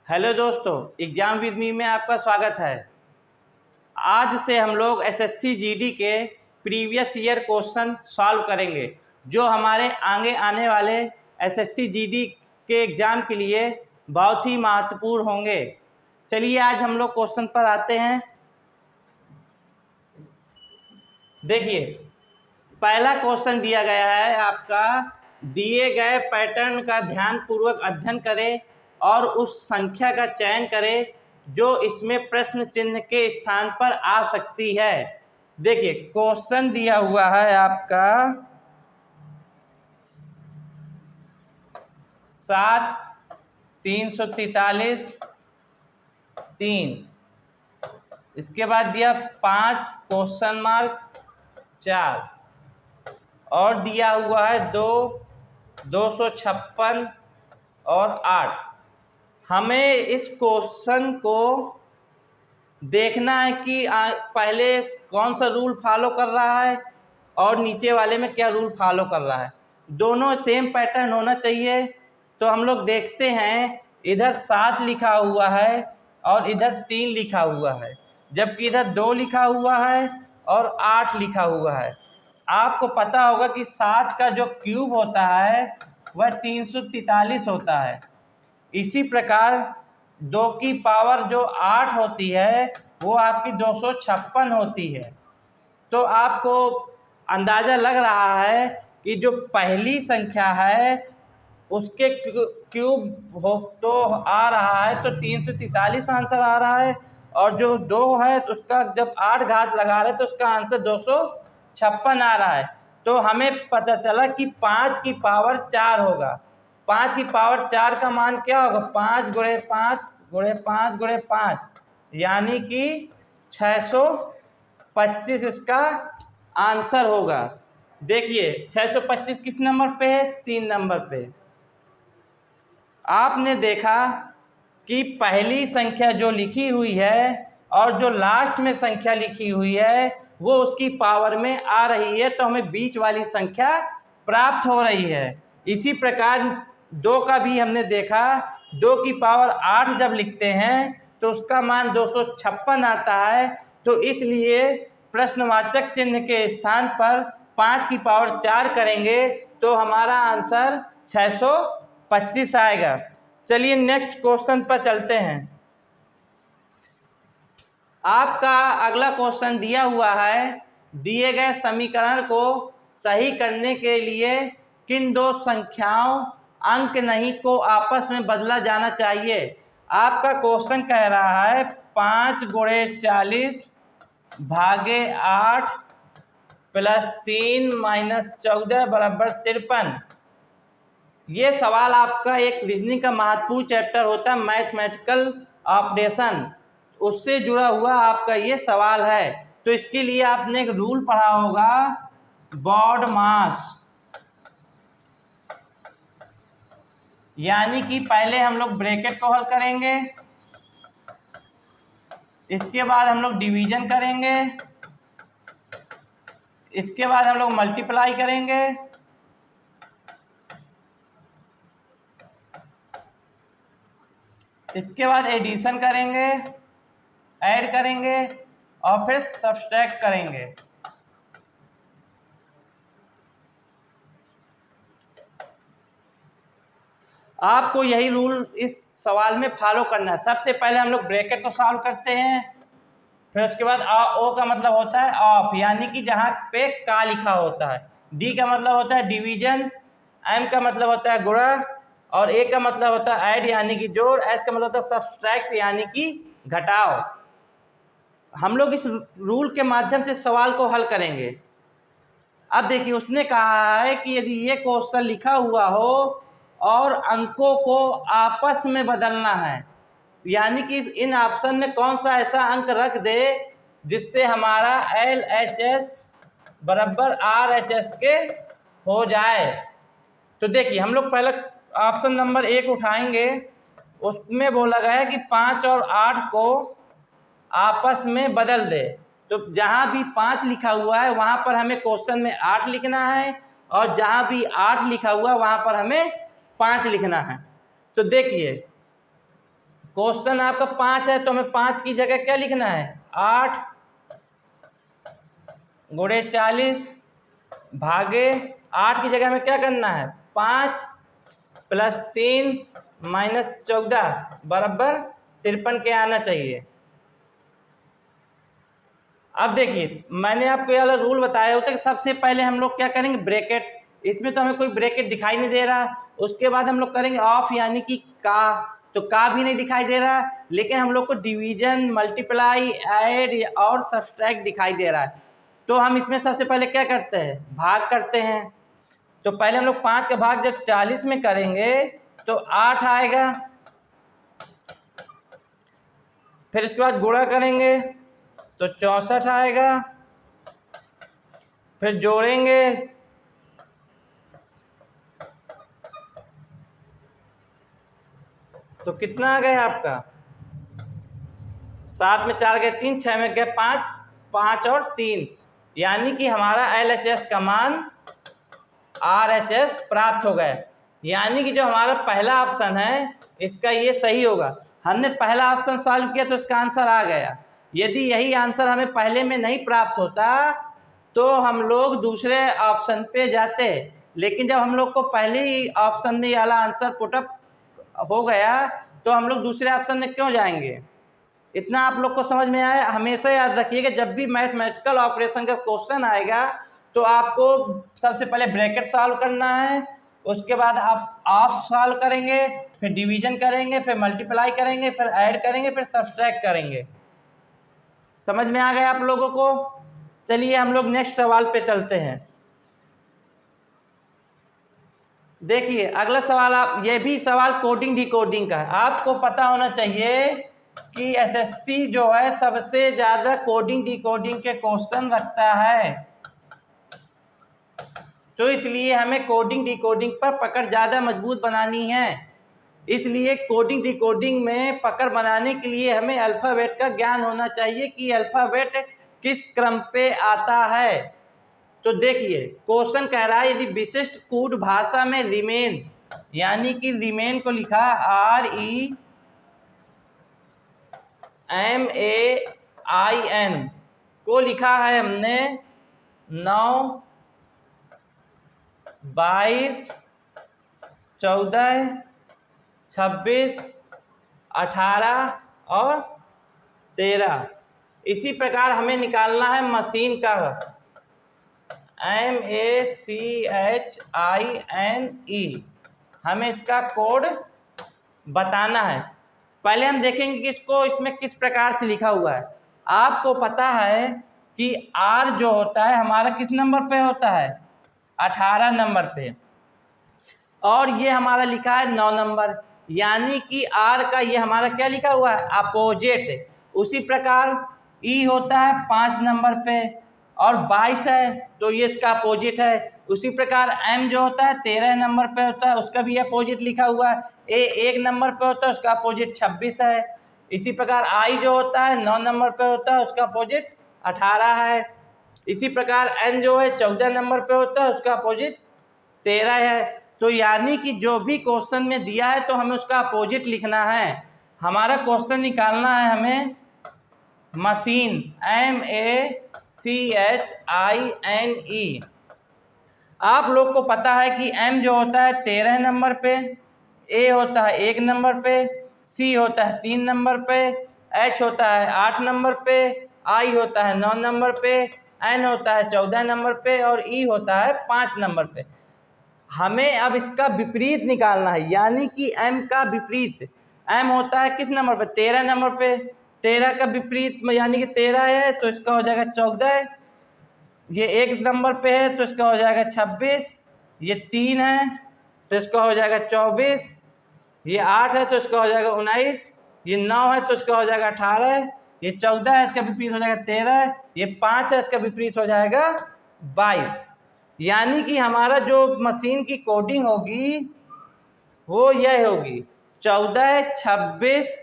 Hello दोस्तों, exam with me में आपका स्वागत है। आज से हम लोग एसएससी जीडी के प्रीवियस ईयर क्वेश्चन सॉल्व करेंगे जो हमारे आगे आने वाले एसएससी जीडी के एग्ज़ाम के लिए बहुत ही महत्वपूर्ण होंगे। चलिए आज हम लोग क्वेश्चन पर आते हैं। देखिए, पहला क्वेश्चन दिया गया है आपका, दिए गए पैटर्न का ध्यानपूर्वक अध्ययन करें और उस संख्या का चयन करें जो इसमें प्रश्न चिन्ह के स्थान पर आ सकती है। देखिए क्वेश्चन दिया हुआ है आपका 7, 343, 3, इसके बाद दिया 5 क्वेश्चन मार्क 4 और दिया हुआ है 2, 256 और 8। हमें इस क्वेश्चन को देखना है कि पहले कौन सा रूल फॉलो कर रहा है और नीचे वाले में क्या रूल फॉलो कर रहा है। दोनों सेम पैटर्न होना चाहिए। तो हम लोग देखते हैं, इधर 7 लिखा हुआ है और इधर 3 लिखा हुआ है, जबकि इधर 2 लिखा हुआ है और 8 लिखा हुआ है। आपको पता होगा कि 7 का जो क्यूब होता है वह 343 होता है। इसी प्रकार 2 की पावर जो 8 होती है वो आपकी 256 होती है। तो आपको अंदाज़ा लग रहा है कि जो पहली संख्या है उसके क्यूब हो तो आ रहा है तो 343 आंसर आ रहा है, और जो 2 है तो उसका जब 8 घात लगा रहे तो उसका आंसर 256 आ रहा है। तो हमें पता चला कि 5 की पावर 4 होगा। 5 की पावर 4 का मान क्या होगा? 5 गुणे 5 गुणे 5 गुणे 5, यानी कि 625 इसका आंसर होगा। देखिए 625 किस नंबर पे है? 3 नंबर पे। आपने देखा कि पहली संख्या जो लिखी हुई है और जो लास्ट में संख्या लिखी हुई है वो उसकी पावर में आ रही है, तो हमें बीच वाली संख्या प्राप्त हो रही है। इसी प्रकार 2 का भी हमने देखा, 2 की पावर 8 जब लिखते हैं तो उसका मान 256 आता है। तो इसलिए प्रश्नवाचक चिन्ह के स्थान पर 5 की पावर 4 करेंगे तो हमारा आंसर 625 आएगा। चलिए नेक्स्ट क्वेश्चन पर चलते हैं। आपका अगला क्वेश्चन दिया हुआ है, दिए गए समीकरण को सही करने के लिए किन 2 संख्याओं अंक नहीं को आपस में बदला जाना चाहिए। आपका क्वेश्चन कह रहा है 5 गुणे 40 भागे 8 प्लस 3 माइनस 14 बराबर 53। ये सवाल आपका एक रीजनिंग का महत्वपूर्ण चैप्टर होता है, मैथमेटिकल ऑपरेशन, उससे जुड़ा हुआ आपका ये सवाल है। तो इसके लिए आपने एक रूल पढ़ा होगा, बॉड मास, यानी कि पहले हम लोग ब्रैकेट को हल करेंगे, इसके बाद हम लोग डिवीजन करेंगे, इसके बाद हम लोग मल्टीप्लाई करेंगे, इसके बाद एडिशन करेंगे, ऐड करेंगे और फिर सब्सट्रैक्ट करेंगे। आपको यही रूल इस सवाल में फॉलो करना है। सबसे पहले हम लोग ब्रैकेट को सॉल्व करते हैं, फिर उसके बाद ओ का मतलब होता है ऑफ, यानी कि जहाँ पे का लिखा होता है। डी का मतलब होता है डिवीजन, एम का मतलब होता है गुणा, और ए का मतलब होता है ऐड यानी कि जोड़, एस का मतलब होता है सब्सट्रैक्ट यानी कि घटाओ। हम लोग इस रूल के माध्यम से सवाल को हल करेंगे। अब देखिए उसने कहा है कि यदि ये क्वेश्चन लिखा हुआ हो और अंकों को आपस में बदलना है, यानी कि इन ऑप्शन में कौन सा ऐसा अंक रख दे जिससे हमारा LHS बराबर RHS के हो जाए। तो देखिए हम लोग पहले ऑप्शन नंबर 1 उठाएंगे, उसमें बोला गया है कि 5 और 8 को आपस में बदल दे। तो जहाँ भी 5 लिखा हुआ है वहाँ पर हमें क्वेश्चन में 8 लिखना है, और जहाँ भी 8 लिखा हुआ है वहाँ पर हमें 5 लिखना है। तो देखिए क्वेश्चन आपका 5 है तो हमें 5 की जगह क्या लिखना है, 8 गुणे 40 भागे 8 की जगह हमें क्या करना है, 5 + 3 - 14 बराबर 53 के आना चाहिए। अब देखिए मैंने आपको ये वाला रूल बताया होता है कि सबसे पहले हम लोग क्या करेंगे, ब्रैकेट। इसमें तो हमें कोई ब्रैकेट दिखाई नहीं दे रहा। उसके बाद हम लोग करेंगे ऑफ यानी कि का, तो का भी नहीं दिखाई दे रहा, लेकिन हम लोग को डिवीजन, मल्टीप्लाई, ऐड और सब्सट्रैक्ट दिखाई दे रहा है। तो हम इसमें सबसे पहले क्या करते हैं, भाग करते हैं। तो पहले हम लोग 5 का भाग जब 40 में करेंगे तो 8 आएगा, फिर उसके बाद गुणा करेंगे तो 64 आएगा, फिर जोड़ेंगे तो कितना आ गया आपका, 7 में 4 गए 3, 6 में गए 5, 5 और 3, यानी कि हमारा LHS का मान RHS प्राप्त हो गया। यानी कि जो हमारा पहला ऑप्शन है इसका ये सही होगा। हमने पहला ऑप्शन सॉल्व किया तो इसका आंसर आ गया। यदि यही आंसर हमें पहले में नहीं प्राप्त होता तो हम लोग दूसरे ऑप्शन पे जाते, लेकिन जब हम लोग को पहले ही ऑप्शन में ये वाला आंसर पुटअप हो गया तो हम लोग दूसरे ऑप्शन में क्यों जाएंगे। इतना आप लोग को समझ में आया। हमेशा याद रखिएगा जब भी मैथमेटिकल ऑपरेशन का क्वेश्चन आएगा तो आपको सबसे पहले ब्रैकेट सॉल्व करना है, उसके बाद आप ऑफ सॉल्व करेंगे, फिर डिवीजन करेंगे, फिर मल्टीप्लाई करेंगे, फिर ऐड करेंगे, फिर सब्सट्रैक्ट करेंगे। समझ में आ गया आप लोगों को। चलिए हम लोग नेक्स्ट सवाल पे चलते हैं। देखिए अगला सवाल, आप ये भी सवाल कोडिंग डिकोडिंग का है। आपको पता होना चाहिए कि एसएससी जो है सबसे ज़्यादा कोडिंग डिकोडिंग के क्वेश्चन रखता है, तो इसलिए हमें कोडिंग डिकोडिंग पर पकड़ ज़्यादा मजबूत बनानी है। इसलिए कोडिंग डिकोडिंग में पकड़ बनाने के लिए हमें अल्फ़ाबेट का ज्ञान होना चाहिए कि अल्फ़ाबेट किस क्रम पे आता है। तो देखिए क्वेश्चन कह रहा है यदि विशिष्ट कूट भाषा में रिमेन यानी कि रिमेन को लिखा REMAIN को लिखा है हमने 9, 22, 14, 26, 18 और 13। इसी प्रकार हमें निकालना है मशीन का MACHINE, हमें इसका कोड बताना है। पहले हम देखेंगे कि इसको इसमें किस प्रकार से लिखा हुआ है। आपको पता है कि R जो होता है हमारा किस नंबर पे होता है, 18 नंबर पे, और ये हमारा लिखा है 9 नंबर, यानी कि R का ये हमारा क्या लिखा हुआ है, अपोजिट। उसी प्रकार E होता है 5 नंबर पे और 22 है तो ये इसका अपोजिट है। उसी प्रकार M जो होता है 13 नंबर पे होता है, उसका भी अपोजिट लिखा हुआ है। A 1 नंबर पे होता है, उसका अपोजिट 26 है। इसी प्रकार I जो होता है 9 नंबर पे होता है, उसका अपोजिट 18 है। इसी प्रकार N जो है 14 नंबर पे होता है, उसका अपोजिट 13 है। तो यानी कि जो भी क्वेश्चन में दिया है तो हमें उसका अपोजिट लिखना है। हमारा क्वेश्चन निकालना है हमें मशीन MACHINE। आप लोग को पता है कि M जो होता है 13 नंबर पे, A होता है 1 नंबर पे, C होता है 3 नंबर पे, H होता है 8 नंबर पे, I होता है 9 नंबर पे, N होता है 14 नंबर पे और E होता है 5 नंबर पे। हमें अब इसका विपरीत निकालना है, यानी कि M का विपरीत। M होता है किस नंबर पे, 13 नंबर पे, 13 का विपरीत यानी कि 13 है तो इसका हो जाएगा 14। ये 1 नंबर पे है तो इसका हो जाएगा 26। ये 3 है तो इसका हो जाएगा 24। ये 8 है तो इसका हो जाएगा 19। ये 9 है तो इसका हो जाएगा 18। ये 14 है इसका विपरीत हो जाएगा 13। ये 5 है इसका विपरीत हो जाएगा 22। यानी कि हमारा जो मशीन की कोडिंग होगी वो यह होगी 14, 26,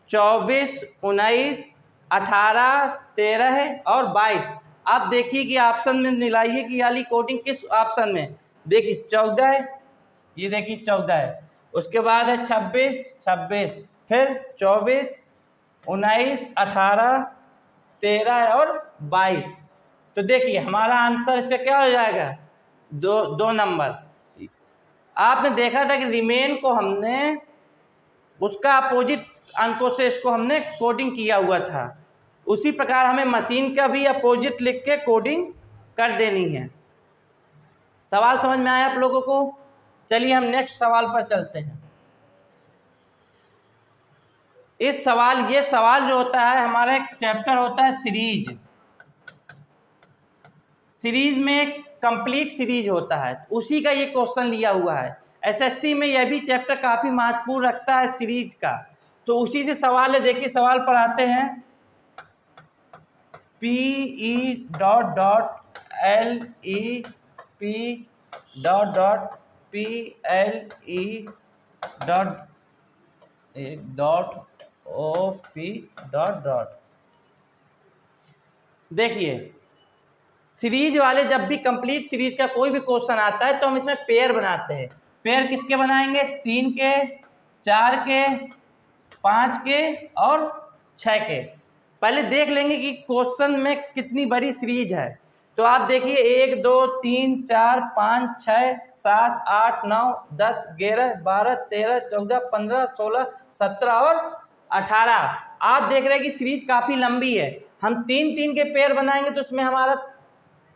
24, 19, 18, 13 और 22। आप देखिए कि ऑप्शन में मिलाइए कि वाली कोडिंग किस ऑप्शन में। देखिए 14, ये देखिए 14 है, उसके बाद है 26, 26, फिर 24, 19, 18, 13 और 22। तो देखिए हमारा आंसर इसका क्या हो जाएगा, 2 नंबर। आपने देखा था कि रिमेन को हमने उसका अपोजिट अंकों से इसको हमने कोडिंग किया हुआ था, उसी प्रकार हमें मशीन का भी अपोजिट लिख के कोडिंग कर देनी है। सवाल समझ में आया आप लोगों को? चलिए हम नेक्स्ट सवाल पर चलते हैं। ये सवाल जो होता है, हमारा एक चैप्टर होता है सीरीज। सीरीज में एक कंप्लीट सीरीज होता है, उसी का ये क्वेश्चन लिया हुआ है। एसएससी में यह भी चैप्टर काफ़ी महत्वपूर्ण रखता है सीरीज का, तो उसी से सवाल है। देखिए सवाल पर आते हैं। PE dot dot LE P dot dot PLE dot OP dot dot. देखिए सीरीज वाले जब भी कंप्लीट सीरीज का कोई भी क्वेश्चन आता है तो हम इसमें पेयर बनाते हैं। पेयर किसके बनाएंगे? 3 के, 4 के, 5 के और 6 के। पहले देख लेंगे कि क्वेश्चन में कितनी बड़ी सीरीज है। तो आप देखिए 1 2 3 4 5 6 7 8 9 10 11 12 13 14 15 16 17 और 18। आप देख रहे हैं कि सीरीज काफ़ी लंबी है। हम 3-3 के पेयर बनाएंगे तो उसमें हमारा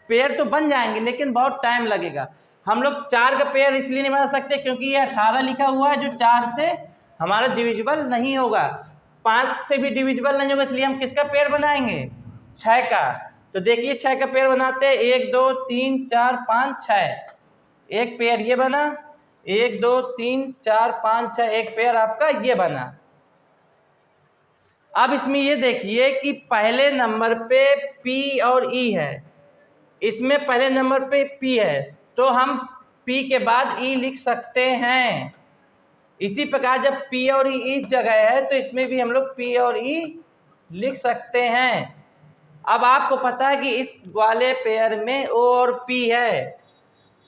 पेयर तो बन जाएंगे, लेकिन बहुत टाइम लगेगा। हम लोग 4 का पेयर इसलिए नहीं बना सकते क्योंकि ये 18 लिखा हुआ है, जो 4 से हमारा डिविजिबल नहीं होगा, 5 से भी डिविजिबल नहीं होगा, इसलिए हम किसका पेयर बनाएंगे? 6 का। तो देखिए 6 का पेयर बनाते हैं। 1 2 3 4 5 6, एक पेयर ये बना। 1 2 3 4 5 6, एक पेयर आपका ये बना। अब इसमें ये देखिए कि पहले नंबर पे P और E है, इसमें पहले नंबर पे P है, तो हम P के बाद E लिख सकते हैं। इसी प्रकार जब P और E इस जगह है तो इसमें भी हम लोग P और E लिख सकते हैं। अब आपको पता है कि इस वाले पेयर में O और P है,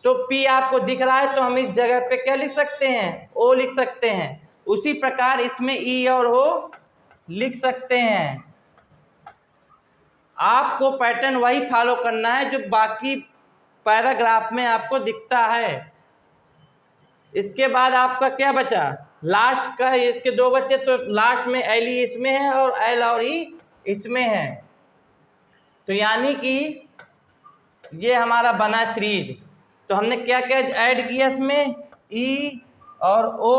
तो P आपको दिख रहा है तो हम इस जगह पे क्या लिख सकते हैं? O लिख सकते हैं। उसी प्रकार इसमें E और O लिख सकते हैं। आपको पैटर्न वही फॉलो करना है जो बाकी पैराग्राफ में आपको दिखता है। इसके बाद आपका क्या बचा? लास्ट का, इसके 2 बचे, तो लास्ट में LE इसमें है और L और E इसमें है। तो यानी कि ये हमारा बना सीरीज। तो हमने क्या क्या ऐड किया इसमें? E और O,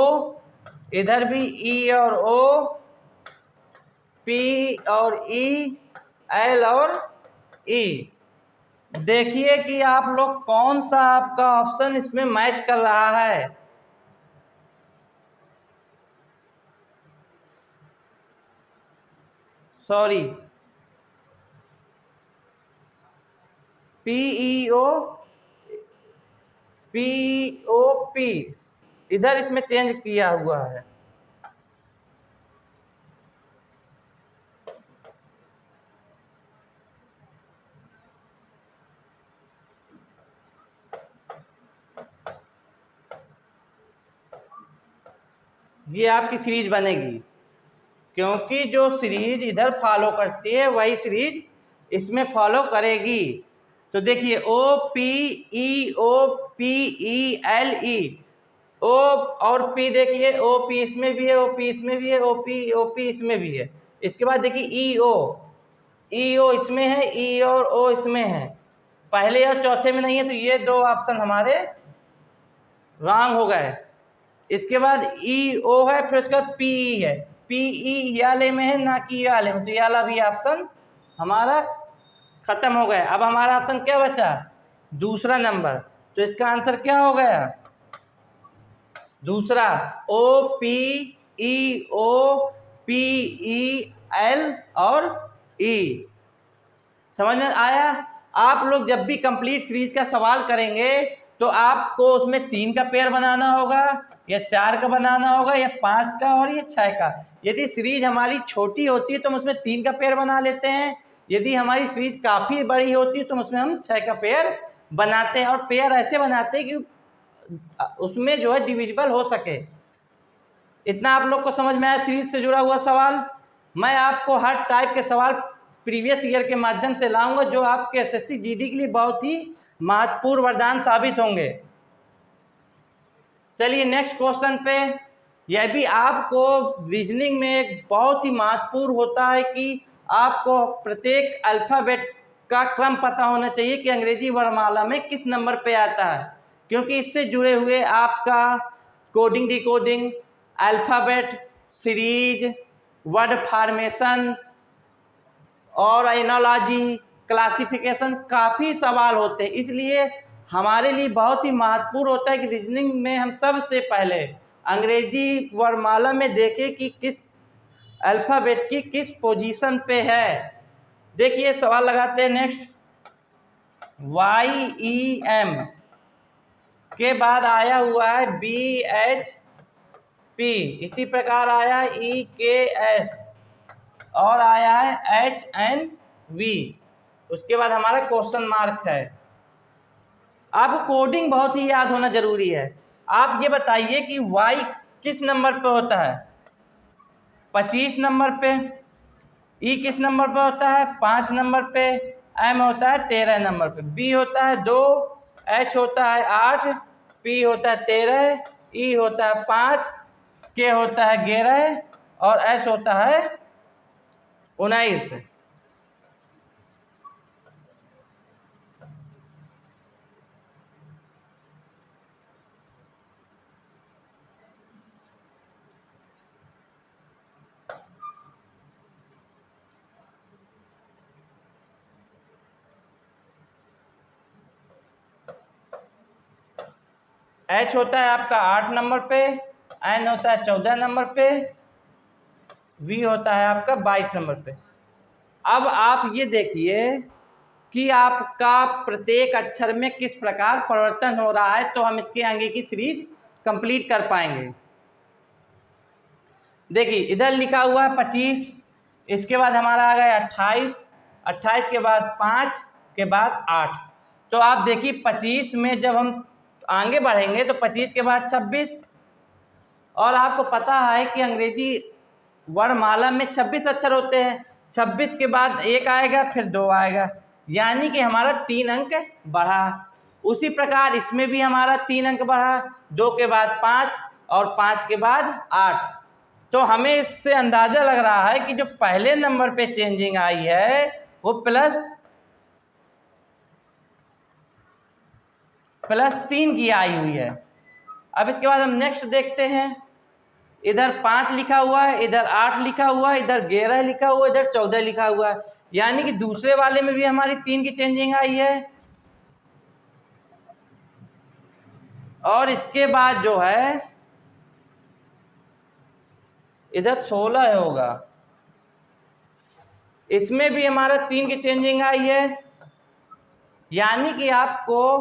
इधर भी E और O, P और E, L और E। देखिए कि आप लोग कौन सा आपका ऑप्शन इसमें मैच कर रहा है। सॉरी, PEOP इधर इसमें चेंज किया हुआ है। ये आपकी सीरीज बनेगी, क्योंकि जो सीरीज इधर फॉलो करती है वही सीरीज इसमें फॉलो करेगी। तो देखिए OPEOPELE, O और P, देखिए OP इसमें भी है, OP इसमें भी है, OP इसमें भी है। इसके बाद देखिए EO इसमें है, E और O इसमें है, पहले और चौथे में नहीं है, तो ये 2 ऑप्शन हमारे रॉन्ग हो गए। इसके बाद EO है, फिर उसके बाद PE है। PE ये वाले में है ना कि ये वाले में, तो ये वाला भी ऑप्शन हमारा खत्म हो गया। अब हमारा ऑप्शन क्या बचा? दूसरा नंबर। तो इसका आंसर क्या हो गया? दूसरा, OPEOPEL और E। समझ में आया? आप लोग जब भी कंप्लीट सीरीज का सवाल करेंगे तो आपको उसमें 3 का पेयर बनाना होगा, या 4 का बनाना होगा, या 5 का और या 6 का। यदि सीरीज हमारी छोटी होती है तो हम उसमें 3 का पेयर बना लेते हैं। यदि हमारी सीरीज काफ़ी बड़ी होती है तो उसमें हम 6 का पेयर बनाते हैं, और पेयर ऐसे बनाते हैं कि उसमें जो है डिविजिबल हो सके। इतना आप लोग को समझ में आया सीरीज से जुड़ा हुआ सवाल। मैं आपको हर टाइप के सवाल प्रीवियस ईयर के माध्यम से लाऊंगा जो आपके एसएससी जीडी के लिए बहुत ही महत्वपूर्ण वरदान साबित होंगे। चलिए नेक्स्ट क्वेश्चन पे। यह भी आपको रीजनिंग में एक बहुत ही महत्वपूर्ण होता है कि आपको प्रत्येक अल्फ़ाबेट का क्रम पता होना चाहिए कि अंग्रेजी वर्णमाला में किस नंबर पे आता है, क्योंकि इससे जुड़े हुए आपका coding decoding, alphabet series, word formation और एनोलॉजी, क्लासिफिकेशन काफ़ी सवाल होते हैं। इसलिए हमारे लिए बहुत ही महत्वपूर्ण होता है कि रीजनिंग में हम सबसे पहले अंग्रेजी वर्णमाला में देखें कि किस अल्फ़ाबेट की किस पोजीशन पे है। देखिए सवाल लगाते हैं नेक्स्ट। YEM के बाद आया हुआ है BHP, इसी प्रकार आया EKS और आया है HNV, उसके बाद हमारा क्वेश्चन मार्क है। आपको कोडिंग बहुत ही याद होना जरूरी है। आप ये बताइए कि Y किस नंबर पे होता है? 25 नंबर पे। E किस नंबर पे होता है? 5 नंबर पे। M होता है 13 नंबर पे। B होता है 2, H होता है 8, P होता है 13, E होता है 5, K होता है 11 और S होता है 19। H होता है आपका 8 नंबर पे, N होता है 14 नंबर पे, V होता है आपका 22 नंबर पे। अब आप ये देखिए कि आपका प्रत्येक अक्षर में किस प्रकार परिवर्तन हो रहा है, तो हम इसके आगे की सीरीज कंप्लीट कर पाएंगे। देखिए इधर लिखा हुआ है 25, इसके बाद हमारा आ गया 28, 28 के बाद 5 के बाद 8। तो आप देखिए 25 में जब हम आगे बढ़ेंगे तो 25 के बाद 26, और आपको पता है कि अंग्रेजी वर्णमाला में 26 अक्षर होते हैं। 26 के बाद 1 आएगा फिर 2 आएगा, यानी कि हमारा 3 अंक बढ़ा। उसी प्रकार इसमें भी हमारा 3 अंक बढ़ा, 2 के बाद 5 और 5 के बाद 8। तो हमें इससे अंदाज़ा लग रहा है कि जो पहले नंबर पे चेंजिंग आई है वो +3 की आई हुई है। अब इसके बाद हम नेक्स्ट देखते हैं। इधर 5 लिखा हुआ है, इधर 8 लिखा हुआ है, इधर 11 लिखा हुआ है, इधर 14 लिखा हुआ है, यानी कि दूसरे वाले में भी हमारी 3 की चेंजिंग आई है। और इसके बाद जो है इधर 16 होगा, इसमें भी हमारा 3 की चेंजिंग आई है, यानी कि आपको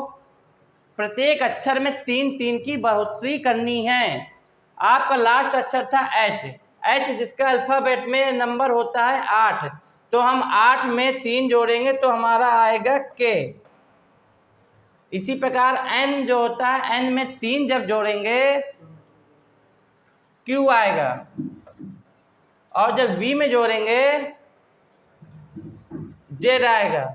प्रत्येक अक्षर में 3 की बढ़ोतरी करनी है। आपका लास्ट अक्षर था H, जिसका अल्फ़ाबेट में नंबर होता है 8, तो हम 8 में 3 जोड़ेंगे तो हमारा आएगा K। इसी प्रकार N जो होता है, N में 3 जब जोड़ेंगे Q आएगा, और जब V में जोड़ेंगे Z आएगा।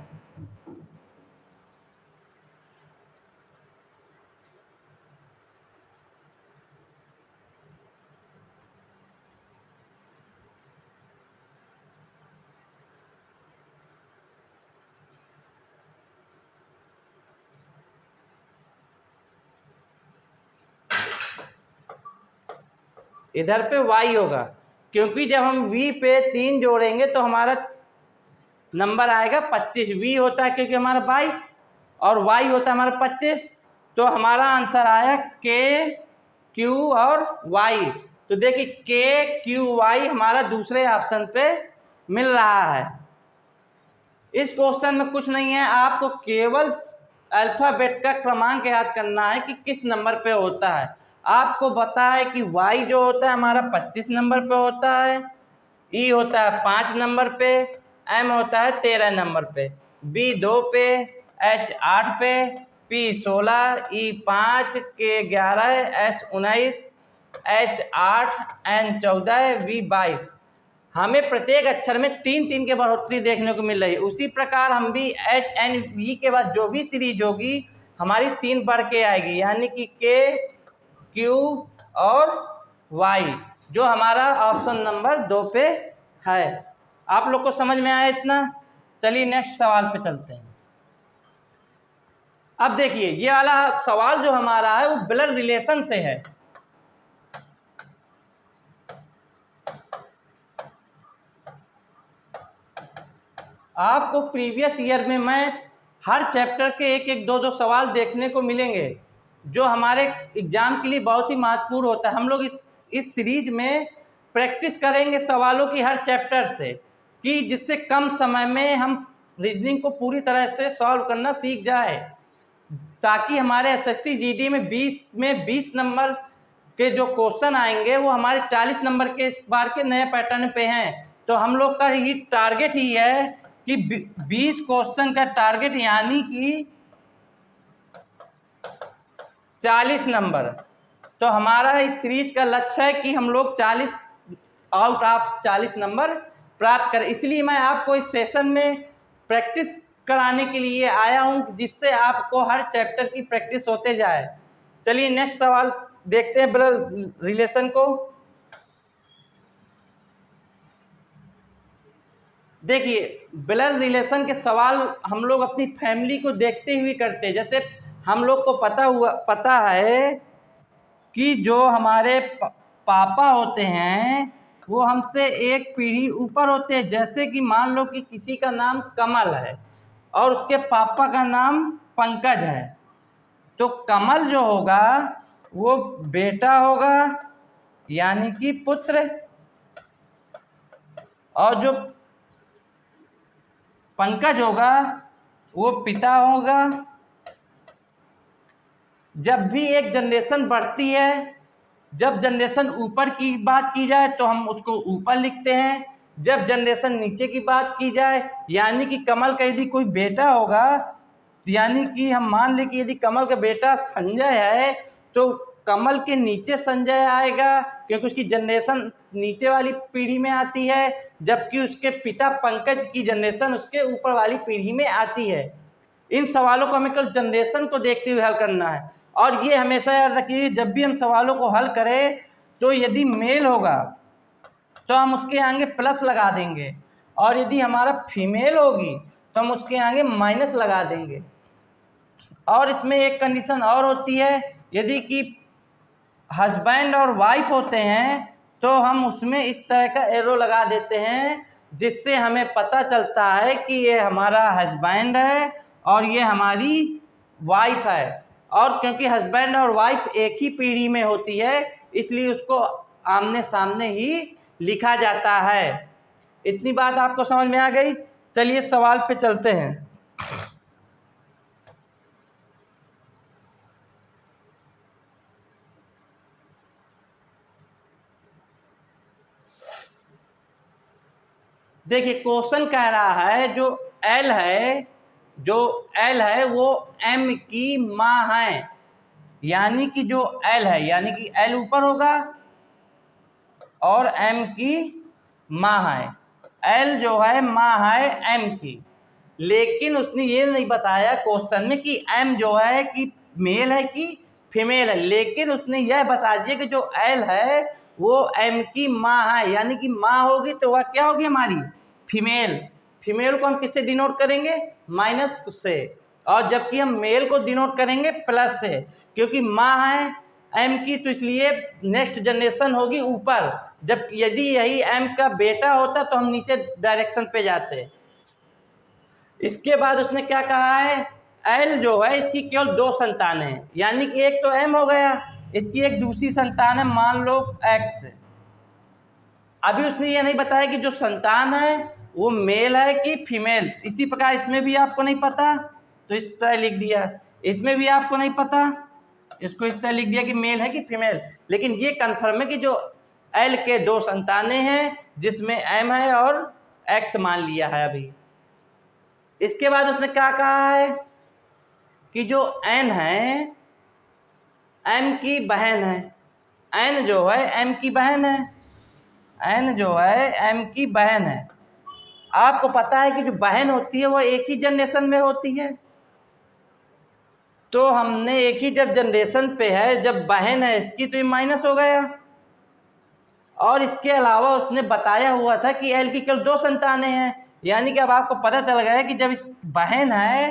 इधर पे Y होगा, क्योंकि जब हम V पे 3 जोड़ेंगे तो हमारा नंबर आएगा 25। V होता है क्योंकि हमारा 22 और Y होता है हमारा 25, तो हमारा आंसर आया K, Q और Y। तो देखिए K, Q, Y हमारा दूसरे ऑप्शन पे मिल रहा है। इस क्वेश्चन में कुछ नहीं है, आपको केवल अल्फ़ाबेट का क्रमांक याद करना है कि किस नंबर पे होता है। आपको पता है कि Y जो होता है हमारा 25 नंबर पे होता है, E होता है 5 नंबर पे, M होता है 13 नंबर पे, B 2 पे, H 8 पे, P 16, E 5, K 11, S 19, H 8, N 14, V 22। हमें प्रत्येक अक्षर में 3-3 की बढ़ोतरी देखने को मिल रही है। उसी प्रकार हम भी H N V के बाद जो भी सीरीज होगी हमारी 3 बढ़ के आएगी, यानी कि K Q और Y, जो हमारा ऑप्शन नंबर 2 पे है। आप लोग को समझ में आया इतना? चलिए नेक्स्ट सवाल पे चलते हैं। अब देखिए ये वाला सवाल जो हमारा है वो ब्लड रिलेशन से है। आपको प्रीवियस ईयर में मैं हर चैप्टर के एक एक दो दो सवाल देखने को मिलेंगे, जो हमारे एग्जाम के लिए बहुत ही महत्वपूर्ण होता है। हम लोग इस सीरीज में प्रैक्टिस करेंगे सवालों की हर चैप्टर से, कि जिससे कम समय में हम रीजनिंग को पूरी तरह से सॉल्व करना सीख जाए, ताकि हमारे एसएससी जीडी में 20 नंबर के जो क्वेश्चन आएंगे वो हमारे 40 नंबर के इस बार के नए पैटर्न पे हैं। तो हम लोग का ही टारगेट ही है कि 20 क्वेश्चन का टारगेट, यानी कि 40 नंबर। तो हमारा इस सीरीज का लक्ष्य है कि हम लोग 40 आउट ऑफ 40 नंबर प्राप्त करें। इसलिए मैं आपको इस सेशन में प्रैक्टिस कराने के लिए आया हूं, जिससे आपको हर चैप्टर की प्रैक्टिस होते जाए। चलिए नेक्स्ट सवाल देखते हैं ब्लड रिलेशन को। देखिए ब्लड रिलेशन के सवाल हम लोग अपनी फैमिली को देखते हुए करते हैं। जैसे हम लोग को पता है कि जो हमारे पापा होते हैं वो हमसे एक पीढ़ी ऊपर होते हैं। जैसे कि मान लो कि किसी का नाम कमल है और उसके पापा का नाम पंकज है, तो कमल जो होगा वो बेटा होगा, यानी कि पुत्र, और जो पंकज होगा वो पिता होगा। जब भी एक जनरेशन बढ़ती है, जब जनरेशन ऊपर की बात की जाए तो हम उसको ऊपर लिखते हैं, जब जनरेशन नीचे की बात की जाए, यानी कि कमल का यदि कोई बेटा होगा, यानी कि हम मान लें कि यदि कमल का बेटा संजय है तो कमल के नीचे संजय आएगा, क्योंकि उसकी जनरेशन नीचे वाली पीढ़ी में आती है, जबकि उसके पिता पंकज की जनरेशन उसके ऊपर वाली पीढ़ी में आती है। इन सवालों को हमें केवल जनरेशन को देखते हुए हल करना है। और ये हमेशा याद रखिए, जब भी हम सवालों को हल करें तो यदि मेल होगा तो हम उसके आगे प्लस लगा देंगे, और यदि हमारा फीमेल होगी तो हम उसके आगे माइनस लगा देंगे। और इसमें एक कंडीशन और होती है, यदि कि हस्बैंड और वाइफ होते हैं तो हम उसमें इस तरह का एरो लगा देते हैं, जिससे हमें पता चलता है कि ये हमारा हस्बैंड है और ये हमारी वाइफ है। और क्योंकि हस्बैंड और वाइफ एक ही पीढ़ी में होती है, इसलिए उसको आमने सामने ही लिखा जाता है। इतनी बात आपको समझ में आ गई? चलिए सवाल पे चलते हैं। देखिए क्वेश्चन कह रहा है जो एल है वो एम की माँ है, यानी कि जो एल है, यानी कि एल ऊपर होगा और एम की माँ है। एल जो है माँ है एम की, लेकिन उसने ये नहीं बताया क्वेश्चन में कि एम जो है कि मेल है कि फीमेल है, लेकिन उसने यह बता दिया कि जो एल है वो एम की माँ है, यानी कि माँ होगी तो वह क्या होगी हमारी फीमेल। फीमेल को हम किससे डिनोट करेंगे? माइनस से, और जबकि हम मेल को डिनोट करेंगे प्लस से, क्योंकि माँ है एम की तो इसलिए नेक्स्ट जनरेशन होगी ऊपर, जब यदि यही एम का बेटा होता तो हम नीचे डायरेक्शन पे जाते। इसके बाद उसने क्या कहा है, एल जो है इसकी केवल 2 संतानें हैं, यानी कि एक तो एम हो गया, इसकी एक दूसरी संतान है मान लो एक्स। अभी उसने ये नहीं बताया कि जो संतान है वो मेल है कि फीमेल। इसी प्रकार इसमें भी आपको नहीं पता तो इस तरह लिख दिया, इसमें भी आपको नहीं पता, इसको इस तरह लिख दिया कि मेल है कि फीमेल। लेकिन ये कन्फर्म है कि जो एल के 2 संतानें हैं, जिसमें एम है और एक्स मान लिया है अभी। इसके बाद उसने क्या कहा है कि जो एन है एम की बहन है, एन जो है एम की बहन है, एन जो है एम की बहन है। आपको पता है कि जो बहन होती है वो एक ही जनरेशन में होती है, तो हमने एक ही जब जनरेशन पे है, जब बहन है इसकी, तो ये माइनस हो गया। और इसके अलावा उसने बताया हुआ था कि एल की केवल 2 संतानें हैं, यानी कि अब आपको पता चल गया कि जब इस बहन है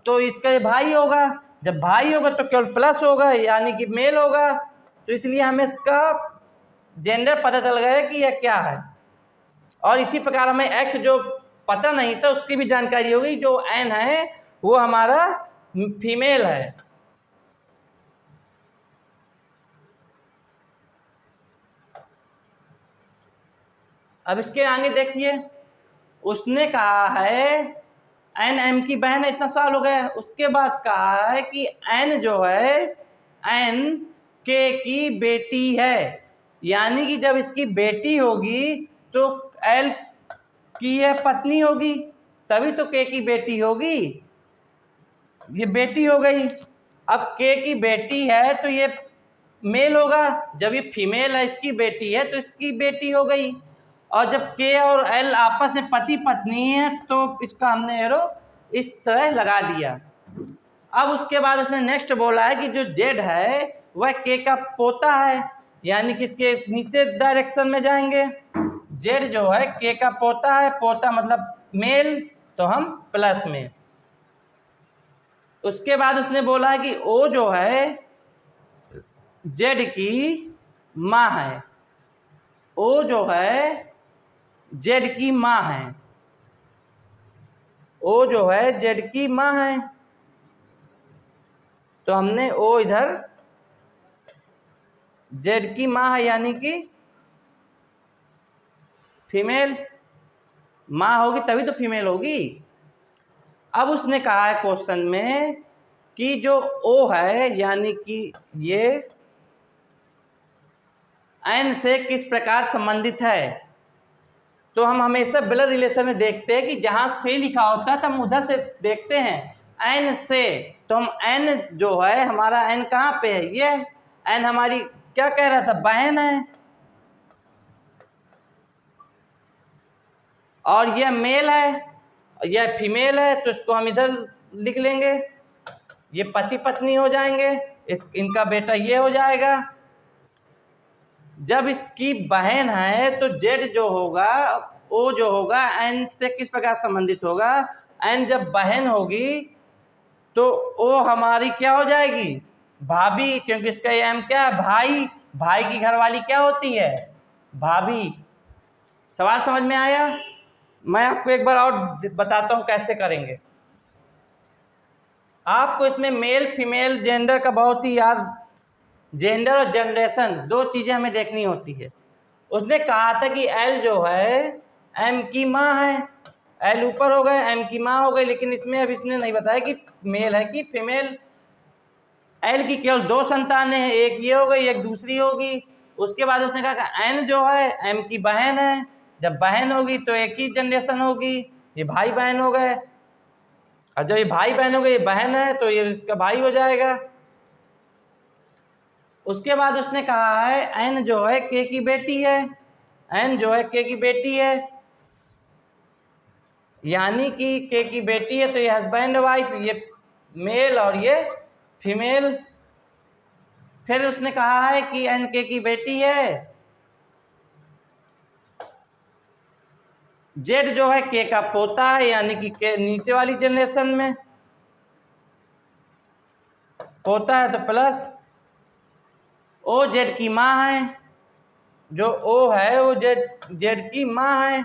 तो इसका ये भाई होगा, जब भाई होगा तो केवल प्लस होगा, यानी कि मेल होगा। तो इसलिए हमें इसका जेंडर पता चल गया कि यह क्या है। और इसी प्रकार हमें एक्स जो पता नहीं था उसकी भी जानकारी होगी, जो एन है वो हमारा फीमेल है। अब इसके आगे देखिए, उसने कहा है एन एम की बहन है, इतना साल हो गया। उसके बाद कहा है कि एन जो है एन के की बेटी है, यानी कि जब इसकी बेटी होगी तो एल की यह पत्नी होगी, तभी तो के की बेटी होगी। ये बेटी हो गई। अब के की बेटी है तो ये मेल होगा, जब ये फीमेल है इसकी बेटी है तो इसकी बेटी हो गई। और जब के और एल आपस में पति पत्नी है तो इसका हमने एरो इस तरह लगा दिया। अब उसके बाद उसने नेक्स्ट बोला है कि जो जेड है वह के का पोता है, यानी कि इसके नीचे डायरेक्शन में जाएंगे। जेड जो है के का पोता है, पोता मतलब मेल, तो हम प्लस में। उसके बाद उसने बोला है कि ओ जो है जेड की माँ है, ओ जो है जेड की माँ है, ओ जो है जेड की माँ है। तो हमने ओ इधर जेड की माँ है, यानी कि फीमेल, माँ होगी तभी तो फीमेल होगी। अब उसने कहा है क्वेश्चन में कि जो ओ है यानी कि ये एन से किस प्रकार संबंधित है। तो हम हमेशा ब्लड रिलेशन में देखते हैं कि जहाँ से लिखा होता है तो हम उधर से देखते हैं एन से। तो हम एन जो है हमारा एन कहाँ पे है, ये एन हमारी क्या कह रहा था, बहन है, और यह मेल है, यह फीमेल है, तो इसको हम इधर लिख लेंगे, ये पति पत्नी हो जाएंगे, इनका बेटा ये हो जाएगा। जब इसकी बहन है तो जेड जो होगा ओ जो होगा एन से किस प्रकार संबंधित होगा, एन जब बहन होगी तो ओ हमारी क्या हो जाएगी, भाभी, क्योंकि इसका एम क्या है, भाई, भाई की घरवाली क्या होती है, भाभी। सवाल समझ में आया? मैं आपको एक बार और बताता हूँ कैसे करेंगे। आपको इसमें मेल फीमेल जेंडर का बहुत ही याद, जेंडर और जनरेशन 2 चीज़ें हमें देखनी होती है। उसने कहा था कि एल जो है एम की माँ है, एल ऊपर हो गए एम की माँ हो गई, लेकिन इसमें अब इसने नहीं बताया कि मेल है कि फीमेल। एल की केवल 2 संतानें हैं, एक ये हो गई एक दूसरी होगी। उसके बाद उसने कहा कि एन जो है एम की बहन है, जब बहन होगी तो एक ही जनरेशन होगी, ये भाई बहन हो गए। और जब ये भाई बहन हो गए, ये बहन है तो ये इसका भाई हो जाएगा। उसके बाद उसने कहा है एन जो है के की बेटी है, एन जो है के की बेटी है, यानी कि के की बेटी है तो ये हस्बैंड वाइफ, ये मेल और ये फीमेल। फिर उसने कहा है कि एन के की बेटी है, जेड जो है के का पोता है, यानी कि के नीचे वाली जनरेशन में पोता है तो प्लस, ओ जेड की माँ है, जो ओ है वो जेड की माँ है,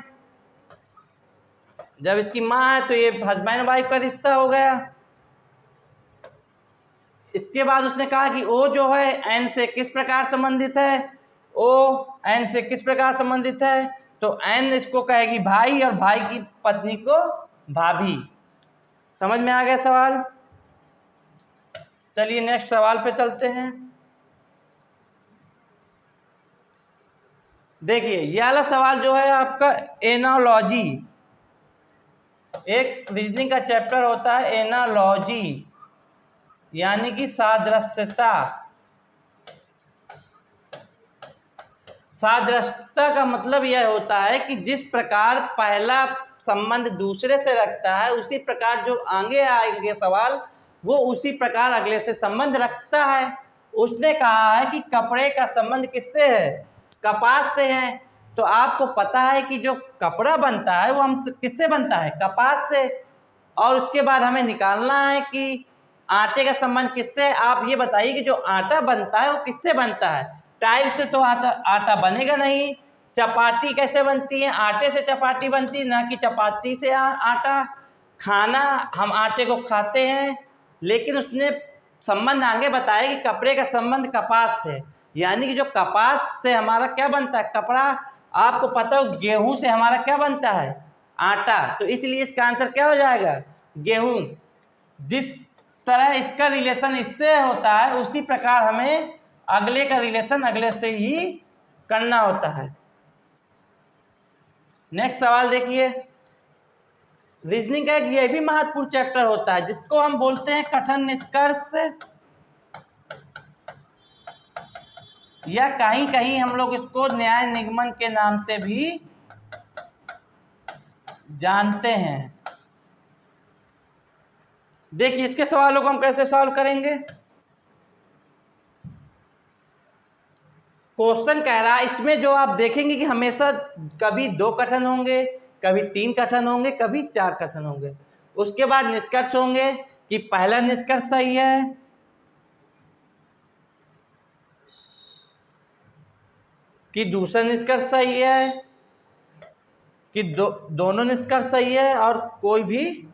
जब इसकी माँ है तो ये हस्बैंड वाइफ का रिश्ता हो गया। इसके बाद उसने कहा कि ओ जो है एन से किस प्रकार संबंधित है, ओ एन से किस प्रकार संबंधित है, तो एन इसको कहेगी भाई और भाई की पत्नी को भाभी। समझ में आ गया सवाल? चलिए नेक्स्ट सवाल पे चलते हैं। देखिए ये वाला सवाल जो है आपका एनालॉजी, एक रीजनिंग का चैप्टर होता है एनालॉजी, यानी कि सादृश्यता। सादृश्यता का मतलब यह होता है कि जिस प्रकार पहला संबंध दूसरे से रखता है उसी प्रकार जो आगे आएंगे सवाल वो उसी प्रकार अगले से संबंध रखता है। उसने कहा है कि कपड़े का संबंध किससे है? कपास से है। तो आपको पता है कि जो कपड़ा बनता है वो हम किससे बनता है? कपास से। और उसके बाद हमें निकालना है कि आटे का संबंध किससे है। आप ये बताइए कि जो आटा बनता है वो किससे बनता है? टाइल से तो आटा बनेगा नहीं। चपाती कैसे बनती है? आटे से चपाती बनती है, ना कि चपाती से आटा। खाना हम आटे को खाते हैं, लेकिन उसने संबंध आगे बताया कि कपड़े का संबंध कपास से, यानी कि जो कपास से हमारा क्या बनता है? कपड़ा। आपको पता हो गेहूं से हमारा क्या बनता है? आटा। तो इसलिए इसका आंसर क्या हो जाएगा? गेहूं। जिस तरह इसका रिलेशन इससे होता है उसी प्रकार हमें अगले का रिलेशन अगले से ही करना होता है। नेक्स्ट सवाल देखिए। रीजनिंग का एक ये भी महत्वपूर्ण चैप्टर होता है जिसको हम बोलते हैं कथन निष्कर्ष, या कहीं कहीं हम लोग इसको न्याय निगमन के नाम से भी जानते हैं। देखिए इसके सवालों को हम कैसे सॉल्व करेंगे। क्वेश्चन कह रहा है, इसमें जो आप देखेंगे कि हमेशा कभी 2 कथन होंगे, कभी 3 कथन होंगे, कभी 4 कथन होंगे। उसके बाद निष्कर्ष होंगे कि पहला निष्कर्ष सही है, कि दूसरा निष्कर्ष सही है, कि दोनों निष्कर्ष सही है, और कोई भी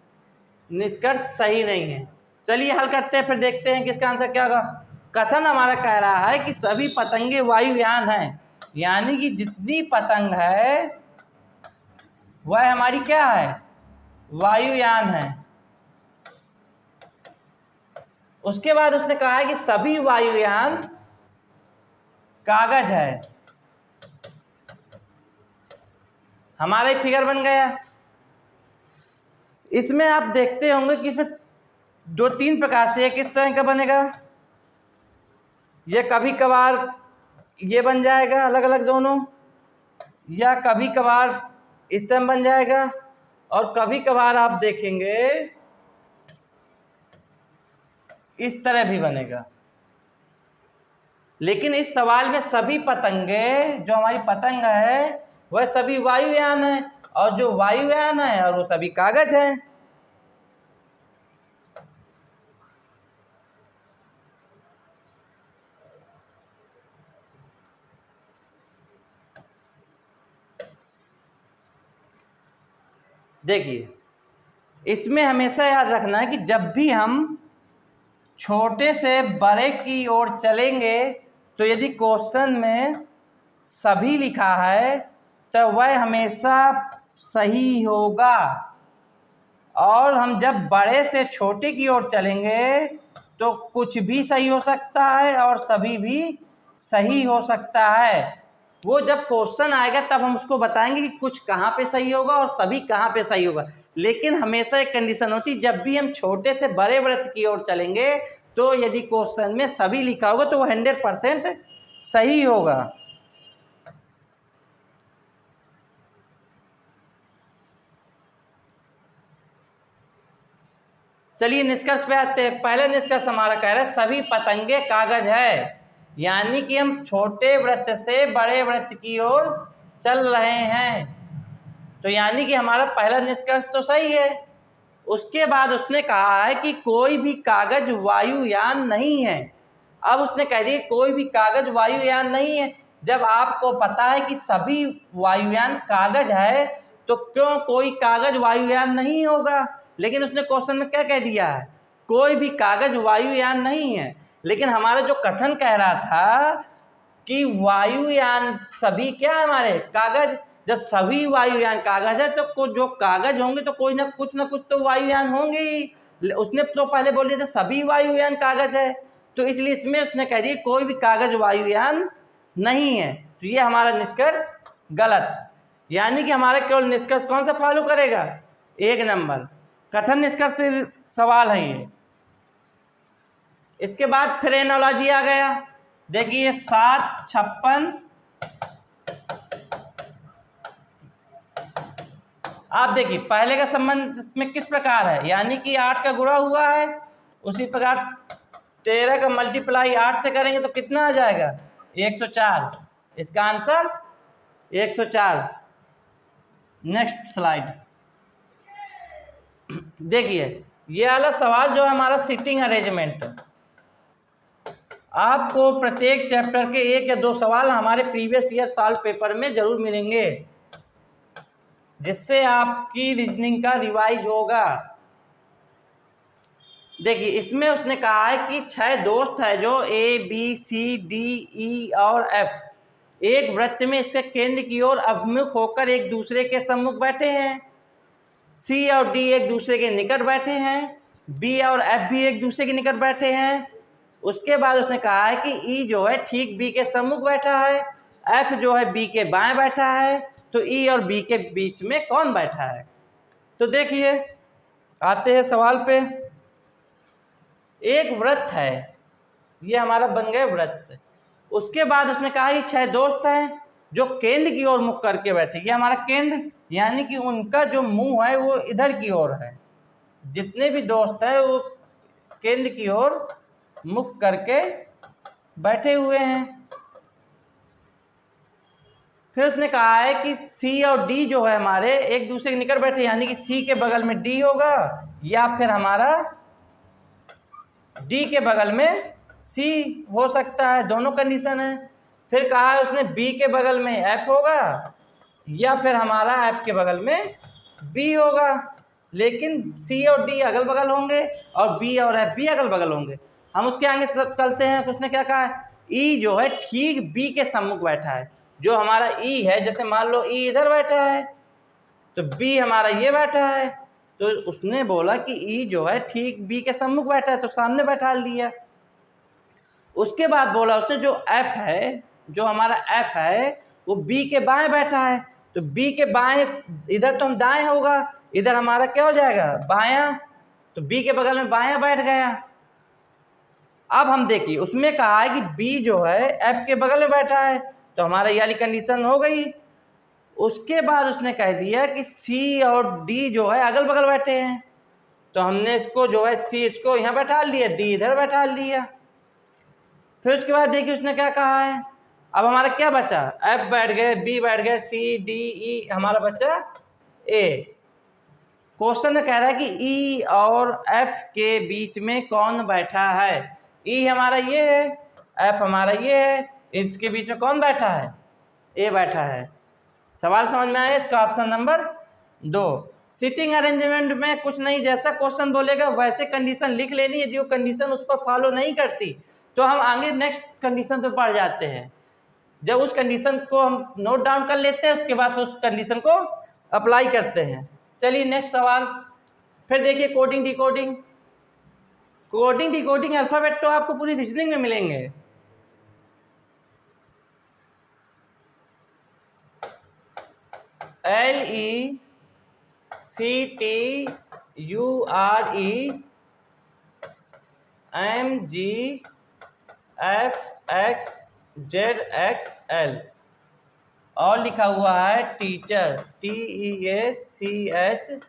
निष्कर्ष सही नहीं है। चलिए हल करते हैं, फिर देखते हैं कि इसका आंसर क्या होगा। कथन हमारा कह रहा है कि सभी पतंगे वायुयान हैं, यानी कि जितनी पतंग है वह हमारी क्या है? वायुयान है। उसके बाद उसने कहा है कि सभी वायुयान कागज है। हमारा एक फिगर बन गया। इसमें आप देखते होंगे कि इसमें 2-3 प्रकार से किस तरह का बनेगा। ये कभी कभार ये बन जाएगा अलग अलग दोनों, या कभी कभार इस तरह बन जाएगा, और कभी कभार आप देखेंगे इस तरह भी बनेगा। लेकिन इस सवाल में सभी पतंगे, जो हमारी पतंग है वह सभी वायुयान है, और जो वायुयान है और वो सभी कागज हैं। देखिए इसमें हमेशा याद रखना है कि जब भी हम छोटे से बड़े की ओर चलेंगे तो यदि क्वेश्चन में सभी लिखा है तो वह हमेशा सही होगा, और हम जब बड़े से छोटे की ओर चलेंगे तो कुछ भी सही हो सकता है और सभी भी सही हो सकता है। वो जब क्वेश्चन आएगा तब हम उसको बताएंगे कि कुछ कहाँ पे सही होगा और सभी कहाँ पे सही होगा। लेकिन हमेशा एक कंडीशन होती, जब भी हम छोटे से बड़े वृत्त की ओर चलेंगे तो यदि क्वेश्चन में सभी लिखा होगा तो वो 100% सही होगा। चलिए निष्कर्ष पे आते हैं। पहले निष्कर्ष हमारा कह रहा है सभी पतंगे कागज है, यानी कि हम छोटे वृत्त से बड़े वृत्त की ओर चल रहे हैं। तो यानी कि हमारा पहला निष्कर्ष तो सही है। उसके बाद उसने कहा है कि कोई भी कागज वायुयान नहीं है। अब उसने कह दिया कोई भी कागज वायुयान नहीं है। जब आपको पता है कि सभी वायुयान कागज है तो क्यों कोई कागज वायुयान नहीं होगा। लेकिन उसने क्वेश्चन में क्या कह दिया है? कोई भी कागज वायुयान नहीं है। लेकिन हमारा जो कथन कह रहा था कि वायुयान सभी क्या है हमारे? कागज। जब सभी वायुयान कागज है तो जो कागज होंगे तो कोई ना कुछ तो वायुयान होंगे ही। उसने तो पहले बोल दिया था सभी वायुयान कागज है, तो इसलिए इसमें उसने कह दिया कोई भी कागज वायुयान नहीं है। तो ये हमारा निष्कर्ष गलत। यानी कि हमारा केवल निष्कर्ष कौन सा फॉलो करेगा? 1 नंबर कथन निष्कर्ष से सवाल है ये। इसके बाद फिर एनोलॉजी आ गया। देखिए 7, 56, आप देखिए पहले का संबंध इसमें किस प्रकार है, यानी कि 8 का गुणा हुआ है, उसी प्रकार 13 का मल्टीप्लाई 8 से करेंगे तो कितना आ जाएगा 104। इसका आंसर 104। नेक्स्ट स्लाइड देखिए, ये वाला सवाल जो है हमारा सीटिंग अरेंजमेंट। आपको प्रत्येक चैप्टर के 1 या 2 सवाल हमारे प्रीवियस ईयर सॉल्व पेपर में जरूर मिलेंगे, जिससे आपकी रीजनिंग का रिवाइज होगा। देखिए इसमें उसने कहा है कि 6 दोस्त है जो A B C D E और F एक वृत्त में इसके केंद्र की ओर अभिमुख होकर एक दूसरे के सम्मुख बैठे हैं। C और D एक दूसरे के निकट बैठे हैं। B और F भी एक दूसरे के निकट बैठे हैं। उसके बाद उसने कहा है कि E जो है ठीक B के सम्मुख बैठा है, F जो है B के बाएं बैठा है, तो E और B के बीच में कौन बैठा है। तो देखिए आते हैं सवाल पे। एक वृत्त है, ये हमारा बन गया वृत्त। उसके बाद उसने कहा कि 6 दोस्त हैं जो केंद्र की ओर मुख करके बैठे। ये हमारा केंद्र, यानी कि उनका जो मुंह है वो इधर की ओर है। जितने भी दोस्त हैं वो केंद्र की ओर मुख करके बैठे हुए हैं। फिर उसने कहा है कि C और D जो है हमारे एक दूसरे के निकट बैठे, यानी कि C के बगल में D होगा या फिर हमारा D के बगल में C हो सकता है, दोनों कंडीशन है। फिर कहा है उसने B के बगल में F होगा या फिर हमारा F के बगल में B होगा, लेकिन C और D अगल बगल होंगे और B और F भी अगल बगल होंगे। हम उसके आगे चलते हैं। उसने क्या कहा है, E जो है ठीक B के सम्मुख बैठा है। जो हमारा E है, जैसे मान लो E इधर बैठा है तो B हमारा ये बैठा है, तो उसने बोला कि E जो है ठीक B के सम्मुख बैठा है, तो सामने बैठा लिया। उसके बाद बोला उसने जो F है, जो हमारा F है वो B के बाएं बैठा है, तो B के बाएं, इधर तो हम दाएं होगा, इधर हमारा क्या हो जाएगा बायां, तो B के बगल में बायां बैठ गया। अब हम देखिए उसमें कहा है कि B जो है F के बगल में बैठा है, तो हमारा ये वाली कंडीशन हो गई। उसके बाद उसने कह दिया कि C और D जो है अगल बगल बैठे हैं, तो हमने इसको जो है C इसको यहाँ बैठा लिया, D इधर बैठा लिया। फिर उसके बाद देखिए उसने क्या कहा है, अब हमारा क्या बचा, F बैठ गए, B बैठ गए, C D E हमारा बचा A। क्वेश्चन कह रहा है कि E और F के बीच में कौन बैठा है। E हमारा ये है, F हमारा ये है, इसके बीच में कौन बैठा है, A बैठा है। सवाल समझ में आया इसका ऑप्शन नंबर 2। सीटिंग अरेंजमेंट में कुछ नहीं, जैसा क्वेश्चन बोलेगा वैसे कंडीशन लिख लेनी है। जो कंडीशन उस पर फॉलो नहीं करती तो हम आगे नेक्स्ट कंडीशन पे बढ़ जाते हैं। जब उस कंडीशन को हम नोट डाउन कर लेते हैं उसके बाद उस कंडीशन को अप्लाई करते हैं। चलिए नेक्स्ट सवाल। फिर देखिए coding decoding. Coding decoding alphabet तो आपको पूरी रीजनिंग में मिलेंगे। LECTURE MGFXZXL और लिखा हुआ है टीचर TEACHR।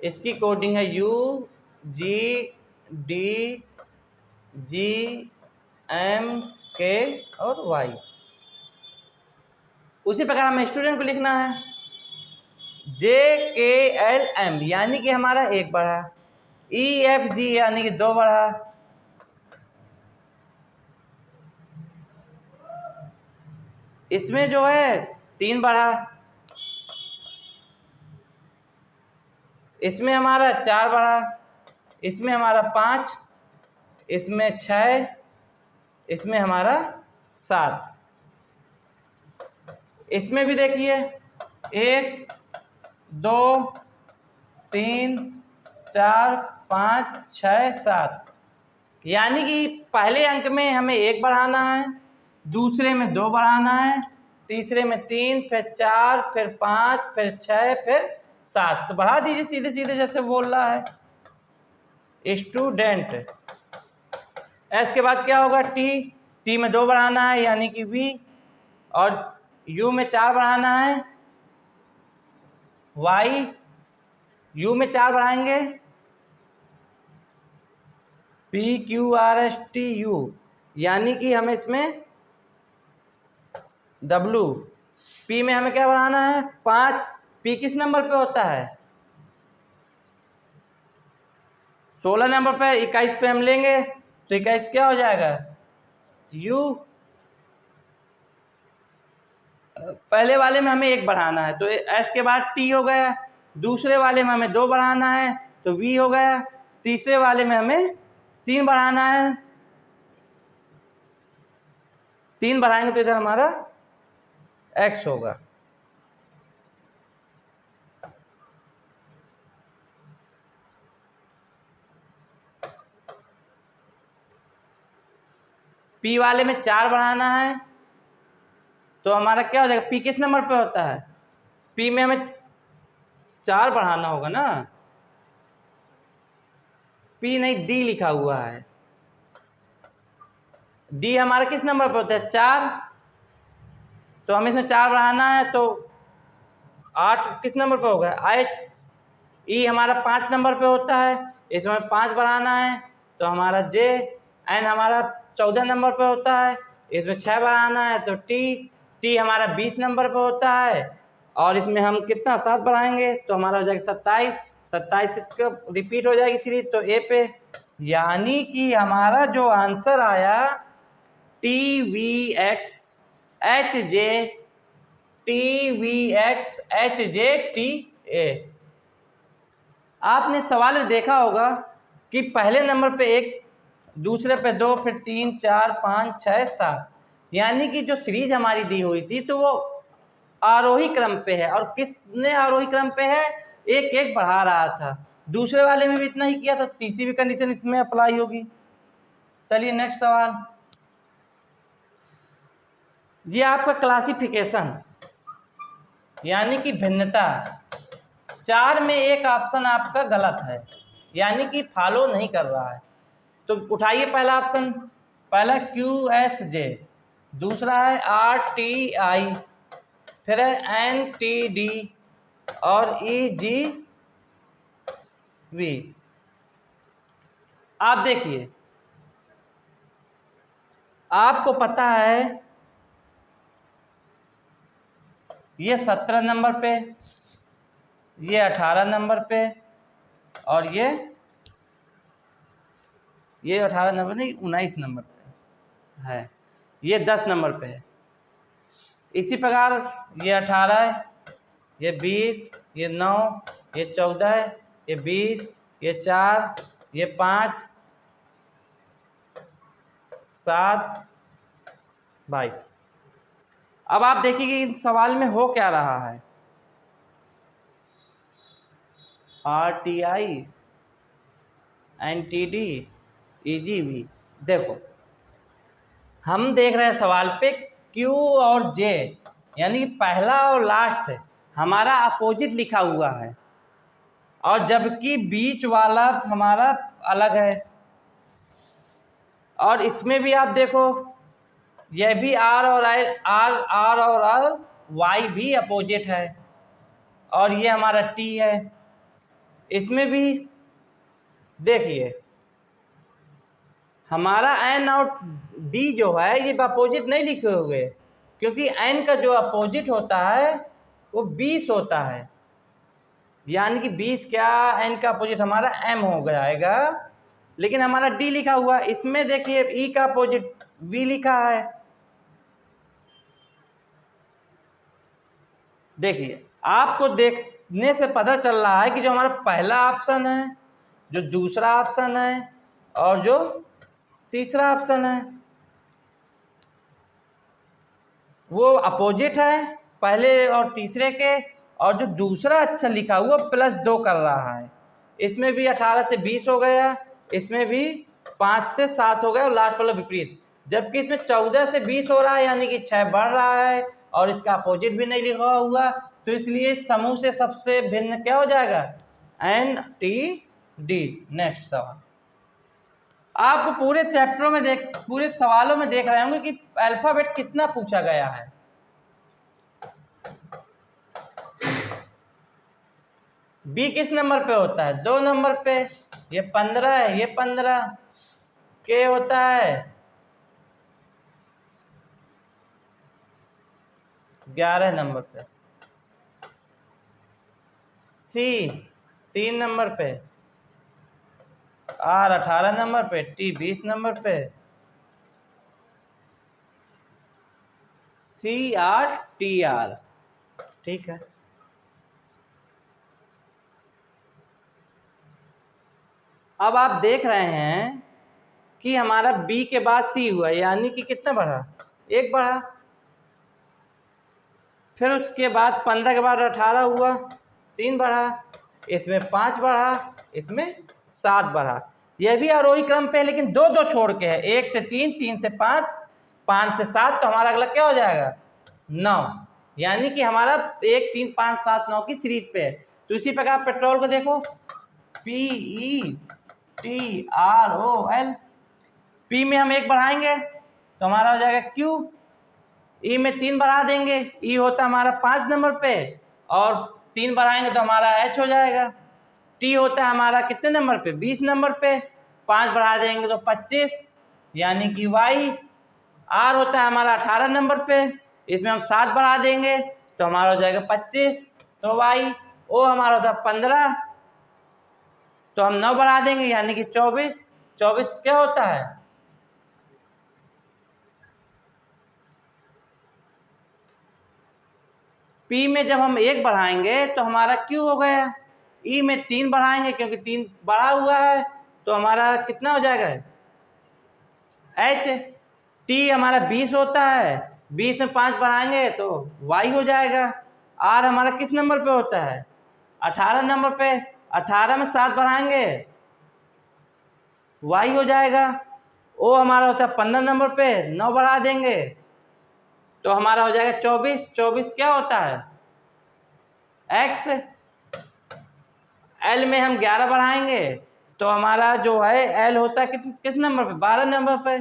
इसकी कोडिंग है UGDGMK और Y। उसी प्रकार हमें स्टूडेंट को लिखना है JKLM, यानी कि हमारा 1 बढ़ा, EFG यानी कि 2 बढ़ा, इसमें जो है 3 बढ़ा, इसमें हमारा 4 बढ़ा, इसमें हमारा 5, इसमें 6, इसमें हमारा 7। इसमें भी देखिए 1 2 3 4 5 6 7, यानी कि पहले अंक में हमें 1 बढ़ाना है, दूसरे में 2 बढ़ाना है, तीसरे में 3, फिर 4, फिर 5, फिर 6, फिर 7। तो बढ़ा दीजिए सीधे सीधे जैसे बोल रहा है स्टूडेंट। एस के बाद क्या होगा टी में 2 बढ़ाना है यानी कि V, और U में 4 बढ़ाना है वाई, यू में 4 बढ़ाएंगे PQRSTU, यानी कि हमें इसमें W, P में हमें क्या बढ़ाना है 5, P किस नंबर पे होता है 16 नंबर पे, 21 पे हम लेंगे तो 21 क्या हो जाएगा U, पहले वाले में हमें 1 बढ़ाना है तो S के बाद T हो गया, दूसरे वाले में हमें 2 बढ़ाना है तो V हो गया, तीसरे वाले में हमें 3 बढ़ाना है, 3 बढ़ाएंगे तो इधर हमारा X होगा। P वाले में 4 बढ़ाना है तो हमारा क्या हो जाएगा, P किस नंबर पे होता है, P में हमें 4 बढ़ाना होगा ना, P नहीं D लिखा हुआ है, D हमारा किस नंबर पे होता है 4, तो हमें इसमें 4 बढ़ाना है तो 8 किस नंबर पे होगा H, E हमारा 5 नंबर पे होता है, इसमें 5 बढ़ाना है तो हमारा J, N हमारा 14 नंबर पे होता है, इसमें 6 बढ़ाना है तो T हमारा 20 नंबर पे होता है और इसमें हम कितना 7 बढ़ाएंगे तो हमारा हो जाएगा 27, 27 किसका रिपीट हो जाएगी सीरीज तो A पे, यानी कि हमारा जो आंसर आया TVXHJTA। आपने सवाल में देखा होगा कि पहले नंबर पे 1, दूसरे पे 2, फिर 3, 4, 5, 6, 7, यानी कि जो सीरीज हमारी दी हुई थी तो वो आरोही क्रम पे है और किसने आरोही क्रम पे है, एक एक बढ़ा रहा था, दूसरे वाले में भी इतना ही किया तो तीसरी भी कंडीशन इसमें अप्लाई होगी। चलिए नेक्स्ट सवाल, ये आपका क्लासिफिकेशन यानी कि भिन्नता, 4 में एक ऑप्शन आपका गलत है यानी कि फॉलो नहीं कर रहा है, तो उठाइए पहला ऑप्शन, पहला QSJ, दूसरा है RTI, फिर है NTD और EGV। आप देखिए, आपको पता है ये 17 नंबर पे, ये 18 नंबर पे और ये 18 नंबर नहीं 19 नंबर पे है, ये 10 नंबर पे है। इसी प्रकार ये 18 है, ये 20, ये 9, ये 14, ये 20, ये 4, ये 5, 7, 22। अब आप देखिए कि इन सवाल में हो क्या रहा है, RTI NTD EGV। देखो हम देख रहे हैं सवाल पे Q और J यानी कि पहला और लास्ट हमारा अपोजिट लिखा हुआ है और जबकि बीच वाला हमारा अलग है, और इसमें भी आप देखो यह भी R और R Y भी अपोजिट है और ये हमारा T है, इसमें भी देखिए हमारा N और D जो है ये अपोजिट नहीं लिखे हुए क्योंकि N का जो अपोजिट होता है वो 20 होता है, यानी कि 20 क्या N का अपोजिट हमारा M हो जाएगा, लेकिन हमारा D लिखा हुआ, इसमें देखिए E का अपोजिट V लिखा है। देखिए आपको देखने से पता चल रहा है कि जो हमारा पहला ऑप्शन है, जो दूसरा ऑप्शन है और जो तीसरा ऑप्शन है वो अपोजिट है पहले और तीसरे के, और जो दूसरा अक्षर लिखा हुआ +2 कर रहा है, इसमें भी 18 से 20 हो गया, इसमें भी 5 से 7 हो गया और लास्ट वाला विपरीत, जबकि इसमें 14 से 20 हो रहा है यानी कि 6 बढ़ रहा है और इसका अपोजिट भी नहीं लिखा हुआ, तो इसलिए समूह से सबसे भिन्न क्या हो जाएगा NTD। नेक्स्ट सवाल, आपको पूरे चैप्टरों में पूरे सवालों में देख रहे होंगे कि अल्फाबेट कितना पूछा गया है। बी किस नंबर पे होता है? 2 नंबर पे। ये 15 है, ये 15। के होता है 11 नंबर पे। सी 3 नंबर पे। आर 18 नंबर पे। टी 20 नंबर पे। C R T R. ठीक है। अब आप देख रहे हैं कि हमारा बी के बाद सी हुआ, यानी कि कितना बढ़ा? 1 बढ़ा। फिर उसके बाद 15 के बाद 18 हुआ, 3 बढ़ा। इसमें 5 बढ़ा, इसमें 7 बढ़ा। यह भी आरोही क्रम पे है, लेकिन 2 2 छोड़ के है। 1 से 3, 3 से 5, 5 से 7। तो हमारा अगला क्या हो जाएगा? 9। यानी कि हमारा 1 3 5 7 9 की सीरीज पे है। तो इसी प्रकार पेट्रोल को देखो, PETROL। पी में हम 1 बढ़ाएंगे तो हमारा हो जाएगा क्यू। ई में 3 बढ़ा देंगे, ई होता हमारा 5 नंबर पे, और 3 बढ़ाएंगे तो हमारा एच हो जाएगा। टी होता है हमारा कितने नंबर पे? 20 नंबर पे। 5 बढ़ा देंगे तो 25, यानी कि वाई। आर होता है हमारा 18 नंबर पे, इसमें हम 7 बढ़ा देंगे तो हमारा हो जाएगा 25, तो वाई। ओ हमारा होता है 15, तो हम 9 बढ़ा देंगे यानी कि 24। 24 क्या होता है? पी में जब हम 1 बढ़ाएंगे तो हमारा क्यू हो गया। ई में 3 बढ़ाएंगे क्योंकि 3 बढ़ा हुआ है, तो हमारा कितना हो जाएगा? एच। टी हमारा 20 होता है, 20 में 5 बढ़ाएंगे तो वाई हो जाएगा। आर हमारा किस नंबर पे होता है? 18 नंबर पे। 18 में 7 बढ़ाएंगे वाई हो जाएगा। ओ हमारा होता है 15 नंबर पे, 9 बढ़ा देंगे तो हमारा हो जाएगा 24। 24 क्या होता है? एक्स। एल में हम 11 बढ़ाएंगे तो हमारा जो है एल होता है किस नंबर पे? 12 नंबर पे।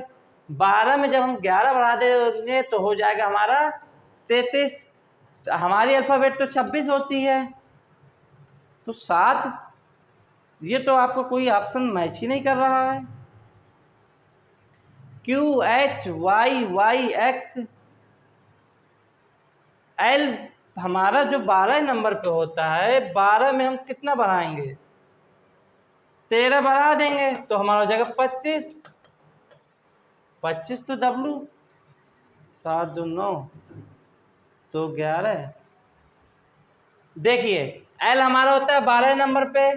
12 में जब हम 11 बढ़ा देंगे तो हो जाएगा हमारा 33। हमारी अल्फ़ाबेट तो 26 होती है, तो 7। ये तो आपको कोई ऑप्शन मैच ही नहीं कर रहा है। Q H Y Y X L हमारा जो 12 नंबर पे होता है, 12 में हम कितना बढ़ाएंगे? 13 बढ़ा देंगे तो हमारा हो जाएगा 25। 25 तो डब्लू। 7 2 9 तो 11। देखिए एल हमारा होता है 12 नंबर पे,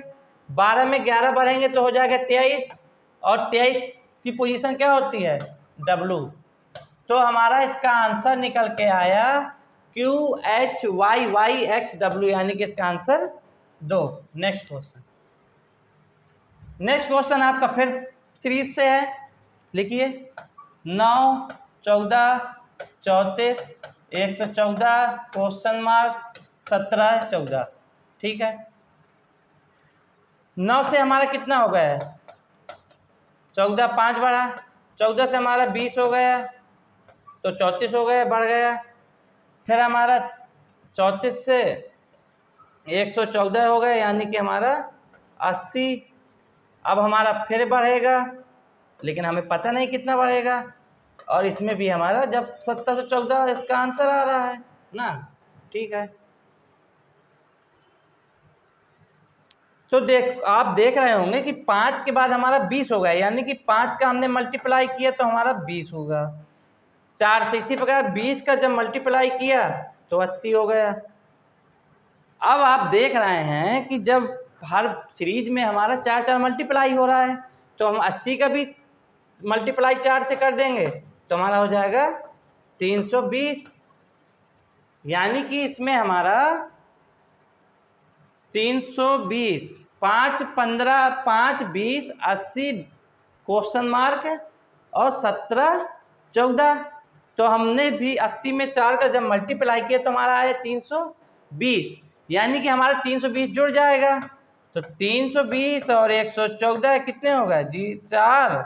12 में 11 बढ़ेंगे तो हो जाएगा 23, और 23 की पोजीशन क्या होती है? डब्लू। तो हमारा इसका आंसर निकल के आया Q H Y Y X W, यानी कि इसका answer 2। Next question. Next question आपका फिर सीरीज से है, लिखिए। 9 14 34 114 क्वेश्चन मार्क 17 14। ठीक है। 9 से हमारा कितना हो गया? 14 5 बढ़ा, 14 से हमारा 20 हो गया तो 34 हो गया, बढ़ गया। फिर हमारा 34 से 114 हो गया, यानी कि हमारा 80। अब हमारा फिर बढ़ेगा, लेकिन हमें पता नहीं कितना बढ़ेगा। और इसमें भी हमारा जब 70 से 14 इसका आंसर आ रहा है ना। ठीक है। तो आप देख रहे होंगे कि 5 के बाद हमारा 20 हो गया, यानी कि 5 का हमने मल्टीप्लाई किया तो हमारा 20 होगा। 4 से इसी प्रकार 20 का जब मल्टीप्लाई किया तो 80 हो गया। अब आप देख रहे हैं कि जब हर सीरीज में हमारा 4 4 मल्टीप्लाई हो रहा है, तो हम 80 का भी मल्टीप्लाई 4 से कर देंगे तो हमारा हो जाएगा 320। यानी कि इसमें हमारा 320, 5 15 5 20 80 क्वेश्चन मार्क और 17 14। तो हमने भी 80 में 4 का जब मल्टीप्लाई किया तो हमारा आया 320, यानी कि हमारा 320 जुड़ जाएगा। तो 320 और 114 कितने होगा जी? 4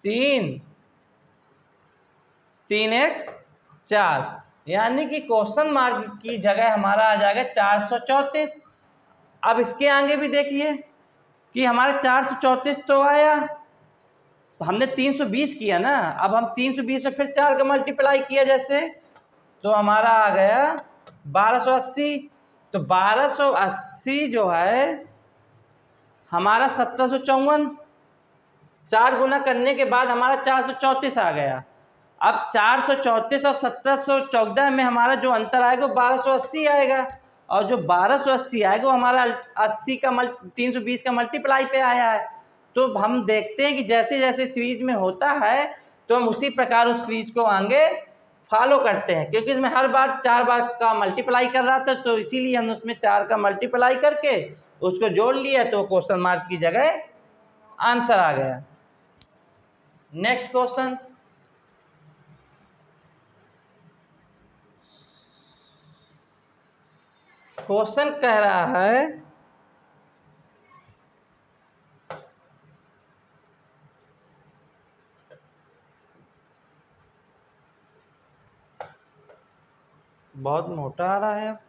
3 3 1 4, यानी कि क्वेश्चन मार्क की जगह हमारा आ जाएगा 434। अब इसके आगे भी देखिए कि हमारा 434 तो आया, तो हमने 320 किया ना, अब हम 320 में फिर 4 का मल्टीप्लाई किया जैसे, तो हमारा आ गया 1280। तो 1280 जो है हमारा 1754, 4 गुना करने के बाद हमारा 434 आ गया। अब 434 और 1714 में हमारा जो अंतर आएगा वो 1280 आएगा, और जो 1280 आएगा वो हमारा 80 का 320 का मल्टीप्लाई पे आया है। तो हम देखते हैं कि जैसे जैसे सीरीज में होता है तो हम उसी प्रकार उस सीरीज को आगे फॉलो करते हैं, क्योंकि इसमें हर बार 4 बार का मल्टीप्लाई कर रहा था, तो इसीलिए हमने उसमें 4 का मल्टीप्लाई करके उसको जोड़ लिया, तो क्वेश्चन मार्क की जगह आंसर आ गया। नेक्स्ट क्वेश्चन, क्वेश्चन कह रहा है बहुत मोटा आ रहा है।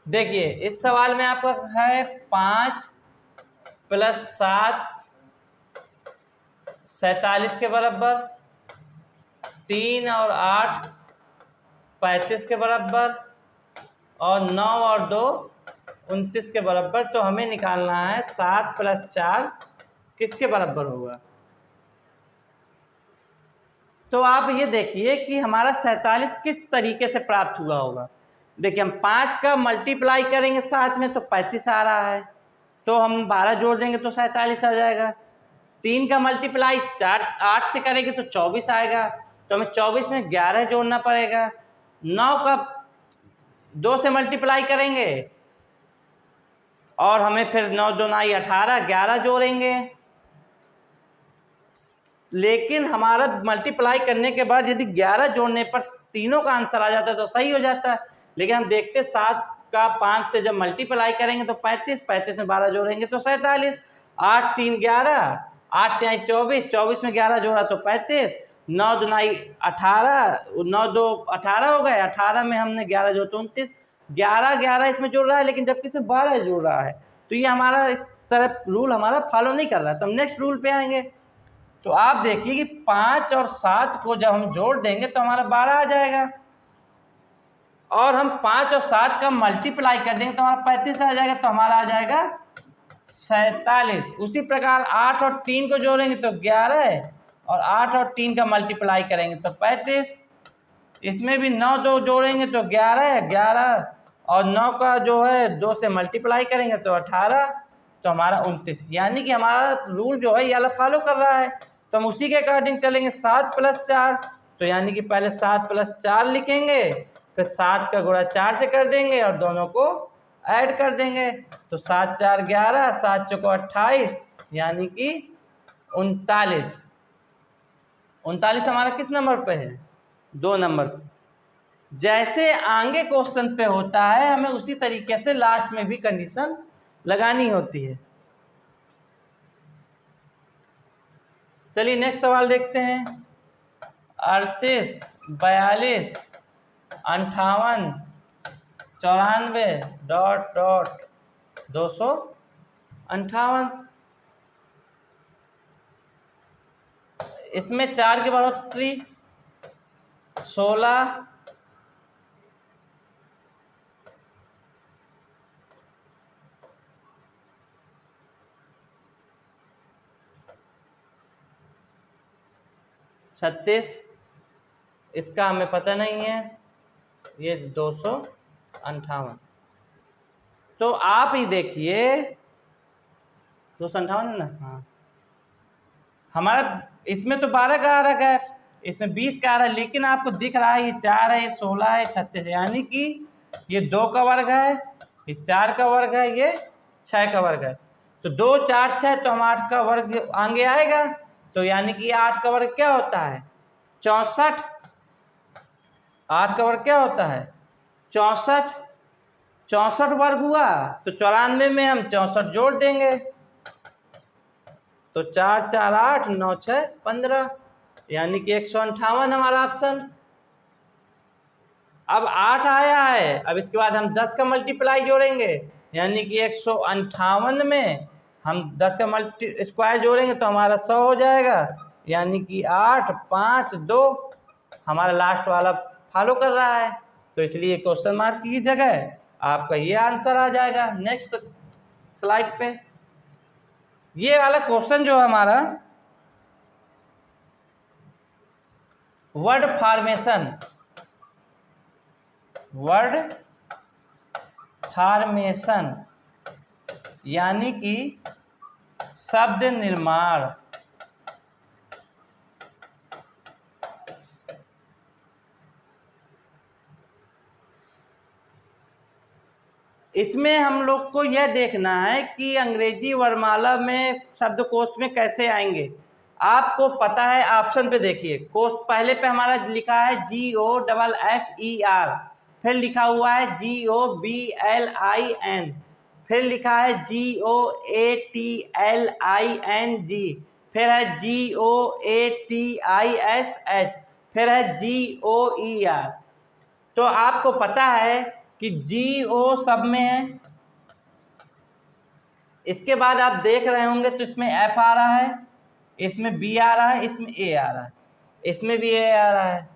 देखिए इस सवाल में आपका है 5 + 7 47 के बराबर, 3 और 8 35 के बराबर, और 9 और 2 29 के बराबर। तो हमें निकालना है 7 + 4 किसके बराबर होगा। तो आप ये देखिए कि हमारा 47 किस तरीके से प्राप्त हुआ होगा। देखिए हम 5 का मल्टीप्लाई करेंगे 7 में तो 35 आ रहा है, तो हम 12 जोड़ देंगे तो 47 आ जाएगा। 3 का मल्टीप्लाई 8 से करेंगे तो 24 आएगा, तो हमें 24 में 11 जोड़ना पड़ेगा। 9 का 2 से मल्टीप्लाई करेंगे और हमें फिर 9 2 9 18, 11 जोड़ेंगे। लेकिन हमारा मल्टीप्लाई करने के बाद यदि 11 जोड़ने पर तीनों का आंसर आ जाता है तो सही हो जाता है। लेकिन हम देखते 7 का 5 से जब मल्टीप्लाई करेंगे तो 35, 35 में 12 जोड़ेंगे तो 47, 8 3 11, 8 3 24, 24 में 11 जोड़ा तो 35, 9 2 9 18, 9 2 18 हो गए, 18 में हमने 11 जोड़ा तो 29, 11 11 इसमें जोड़ रहा है, लेकिन जबकि इसमें 12 जोड़ रहा है, तो ये हमारा इस तरह रूल हमारा फॉलो नहीं कर रहा है। तो हम नेक्स्ट रूल पे आएंगे। तो आप देखिए कि 5 और 7 को जब हम जोड़ देंगे तो हमारा 12 आ जाएगा, और हम 5 और 7 का मल्टीप्लाई कर देंगे तो हमारा 35 आ जाएगा, तो हमारा आ जाएगा 47। उसी प्रकार 8 और 3 को जोड़ेंगे तो 11, और 8 और 3 का मल्टीप्लाई करेंगे तो 35। इसमें भी 9 2 जोड़ेंगे तो 11, 11 और 9 का जो है 2 से मल्टीप्लाई करेंगे तो 18, तो हमारा 29। यानी कि हमारा रूल जो है ये वाला फॉलो कर रहा है, तो हम उसी के अकॉर्डिंग चलेंगे। 7 + 4, तो यानी कि पहले 7 + 4 लिखेंगे, फिर 7 का गुणा 4 से कर देंगे और दोनों को ऐड कर देंगे, तो 7 4 11, 7 चौको 28, यानी कि 39। 39 हमारा किस नंबर पे है? 2 नंबर पे। जैसे आगे क्वेश्चन पे होता है हमें उसी तरीके से लास्ट में भी कंडीशन लगानी होती है। चलिए नेक्स्ट सवाल देखते हैं। 38 42 58 94 डॉट डॉट 258। इसमें 4 की बढ़ोतरी 16, 36, इसका हमें पता नहीं है, ये 258। तो आप ही देखिए 258 है ना, हाँ हमारा इसमें तो 12 का आ रहा है, इसमें 20 का आ रहा है, लेकिन आपको दिख रहा है ये 4 है, ये 16 है, 36, यानी कि ये 2 का वर्ग है, ये 4 का वर्ग है, ये 6 का वर्ग है। तो 2 4 6, तो हम 8 का वर्ग आगे आएगा, तो यानी कि 8 का वर्ग क्या होता है 64। 8 का वर्ग क्या होता है 64। 64 वर्ग हुआ तो 94 में हम 64 जोड़ देंगे तो 4 4 8 9 6 15 यानी कि 158 हमारा ऑप्शन। अब 8 आया है, अब इसके बाद हम 10 का मल्टीप्लाई जोड़ेंगे यानी कि 158 में हम 10 का स्क्वायर जोड़ेंगे तो हमारा 100 हो जाएगा यानी कि 8 5 2 हमारा लास्ट वाला फॉलो कर रहा है तो इसलिए क्वेश्चन मार्क की जगह आपका ये आंसर आ जाएगा। नेक्स्ट स्लाइड पे ये वाला क्वेश्चन जो है हमारा वर्ड फॉर्मेशन यानी कि शब्द निर्माण। इसमें हम लोग को यह देखना है कि अंग्रेजी वर्णमाला में शब्दकोश में कैसे आएंगे। आपको पता है ऑप्शन पे देखिए, कोश पहले पे हमारा लिखा है GOFFER, फिर लिखा हुआ है GOBLIN, फिर लिखा है GOATLING, फिर है GOATISH, फिर है GOER। तो आपको पता है कि GO सब में है। इसके बाद आप देख रहे होंगे तो इसमें F आ रहा है, इसमें B आ रहा है, इसमें A आ रहा है, इसमें भी A आ रहा है,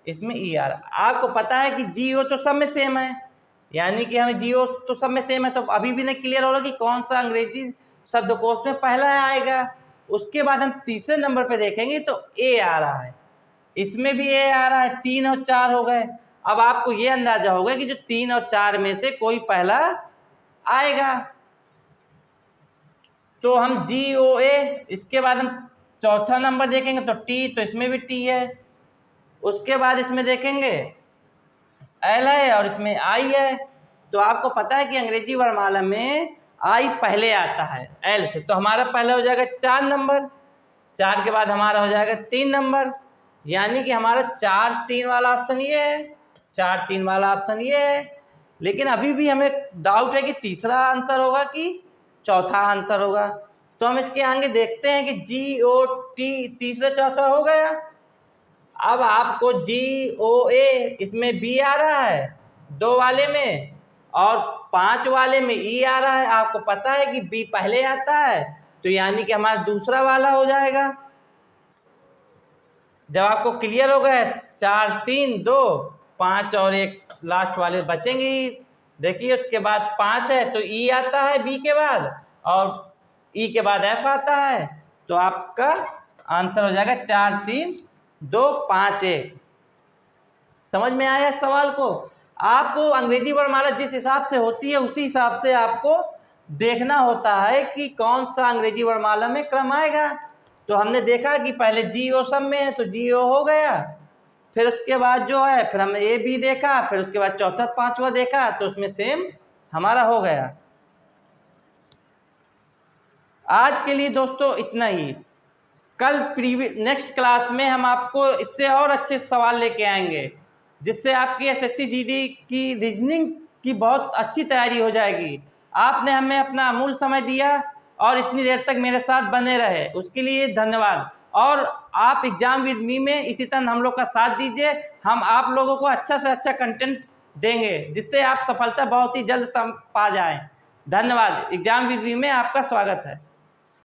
इसमें E आ रहा है। आपको पता है कि GO तो सब में सेम है, यानी कि हमें GO तो सब में सेम है, तो अभी भी नहीं क्लियर हो रहा कि कौन सा अंग्रेजी शब्दकोश में पहला आएगा। उसके बाद हम तीसरे नंबर पे देखेंगे तो A आ रहा है, इसमें भी A आ रहा है, 3 और 4 हो गए। अब आपको ये अंदाजा होगा कि जो 3 और 4 में से कोई पहला आएगा। तो हम GOA, इसके बाद हम चौथा नंबर देखेंगे तो T, तो इसमें भी T है। उसके बाद इसमें देखेंगे L है और इसमें I है। तो आपको पता है कि अंग्रेजी वर्णमाला में I पहले आता है L से, तो हमारा पहले हो जाएगा 4 नंबर, 4 के बाद हमारा हो जाएगा 3 नंबर, यानी कि हमारा 4 3 वाला ऑप्शन ये है, 4 3 वाला ऑप्शन ये है। लेकिन अभी भी हमें डाउट है कि तीसरा आंसर होगा कि चौथा आंसर होगा। तो हम इसके आगे देखते हैं कि GOT तीसरा चौथा हो गया। अब आपको GOA, इसमें B आ रहा है 2 वाले में और 5 वाले में E आ रहा है। आपको पता है कि B पहले आता है, तो यानी कि हमारा दूसरा वाला हो जाएगा। जब आपको क्लियर हो गया 4 3 2 5 और एक लास्ट वाले बचेंगे। देखिए उसके बाद 5 है तो E आता है B के बाद और E के बाद F आता है, तो आपका आंसर हो जाएगा 4 3 2 5 1। समझ में आया इस सवाल को? आपको अंग्रेजी वर्णमाला जिस हिसाब से होती है उसी हिसाब से आपको देखना होता है कि कौन सा अंग्रेजी वर्णमाला में क्रम आएगा। तो हमने देखा कि पहले GO सब में है तो GO हो गया, फिर उसके बाद जो है फिर हमने AB देखा, फिर उसके बाद चौथा पांचवा देखा तो उसमें सेम हमारा हो गया। आज के लिए दोस्तों इतना ही। कल नेक्स्ट क्लास में हम आपको इससे और अच्छे सवाल लेके आएंगे, जिससे आपकी SSC GD की रीजनिंग की बहुत अच्छी तैयारी हो जाएगी। आपने हमें अपना अमूल्य समय दिया और इतनी देर तक मेरे साथ बने रहे, उसके लिए धन्यवाद। और आप एग्जाम विद मी में इसी तरह हम लोग का साथ दीजिए। हम आप लोगों को अच्छा से अच्छा कंटेंट देंगे, जिससे आप सफलता बहुत ही जल्द पा जाएं। धन्यवाद। एग्जाम विद मी में आपका स्वागत है।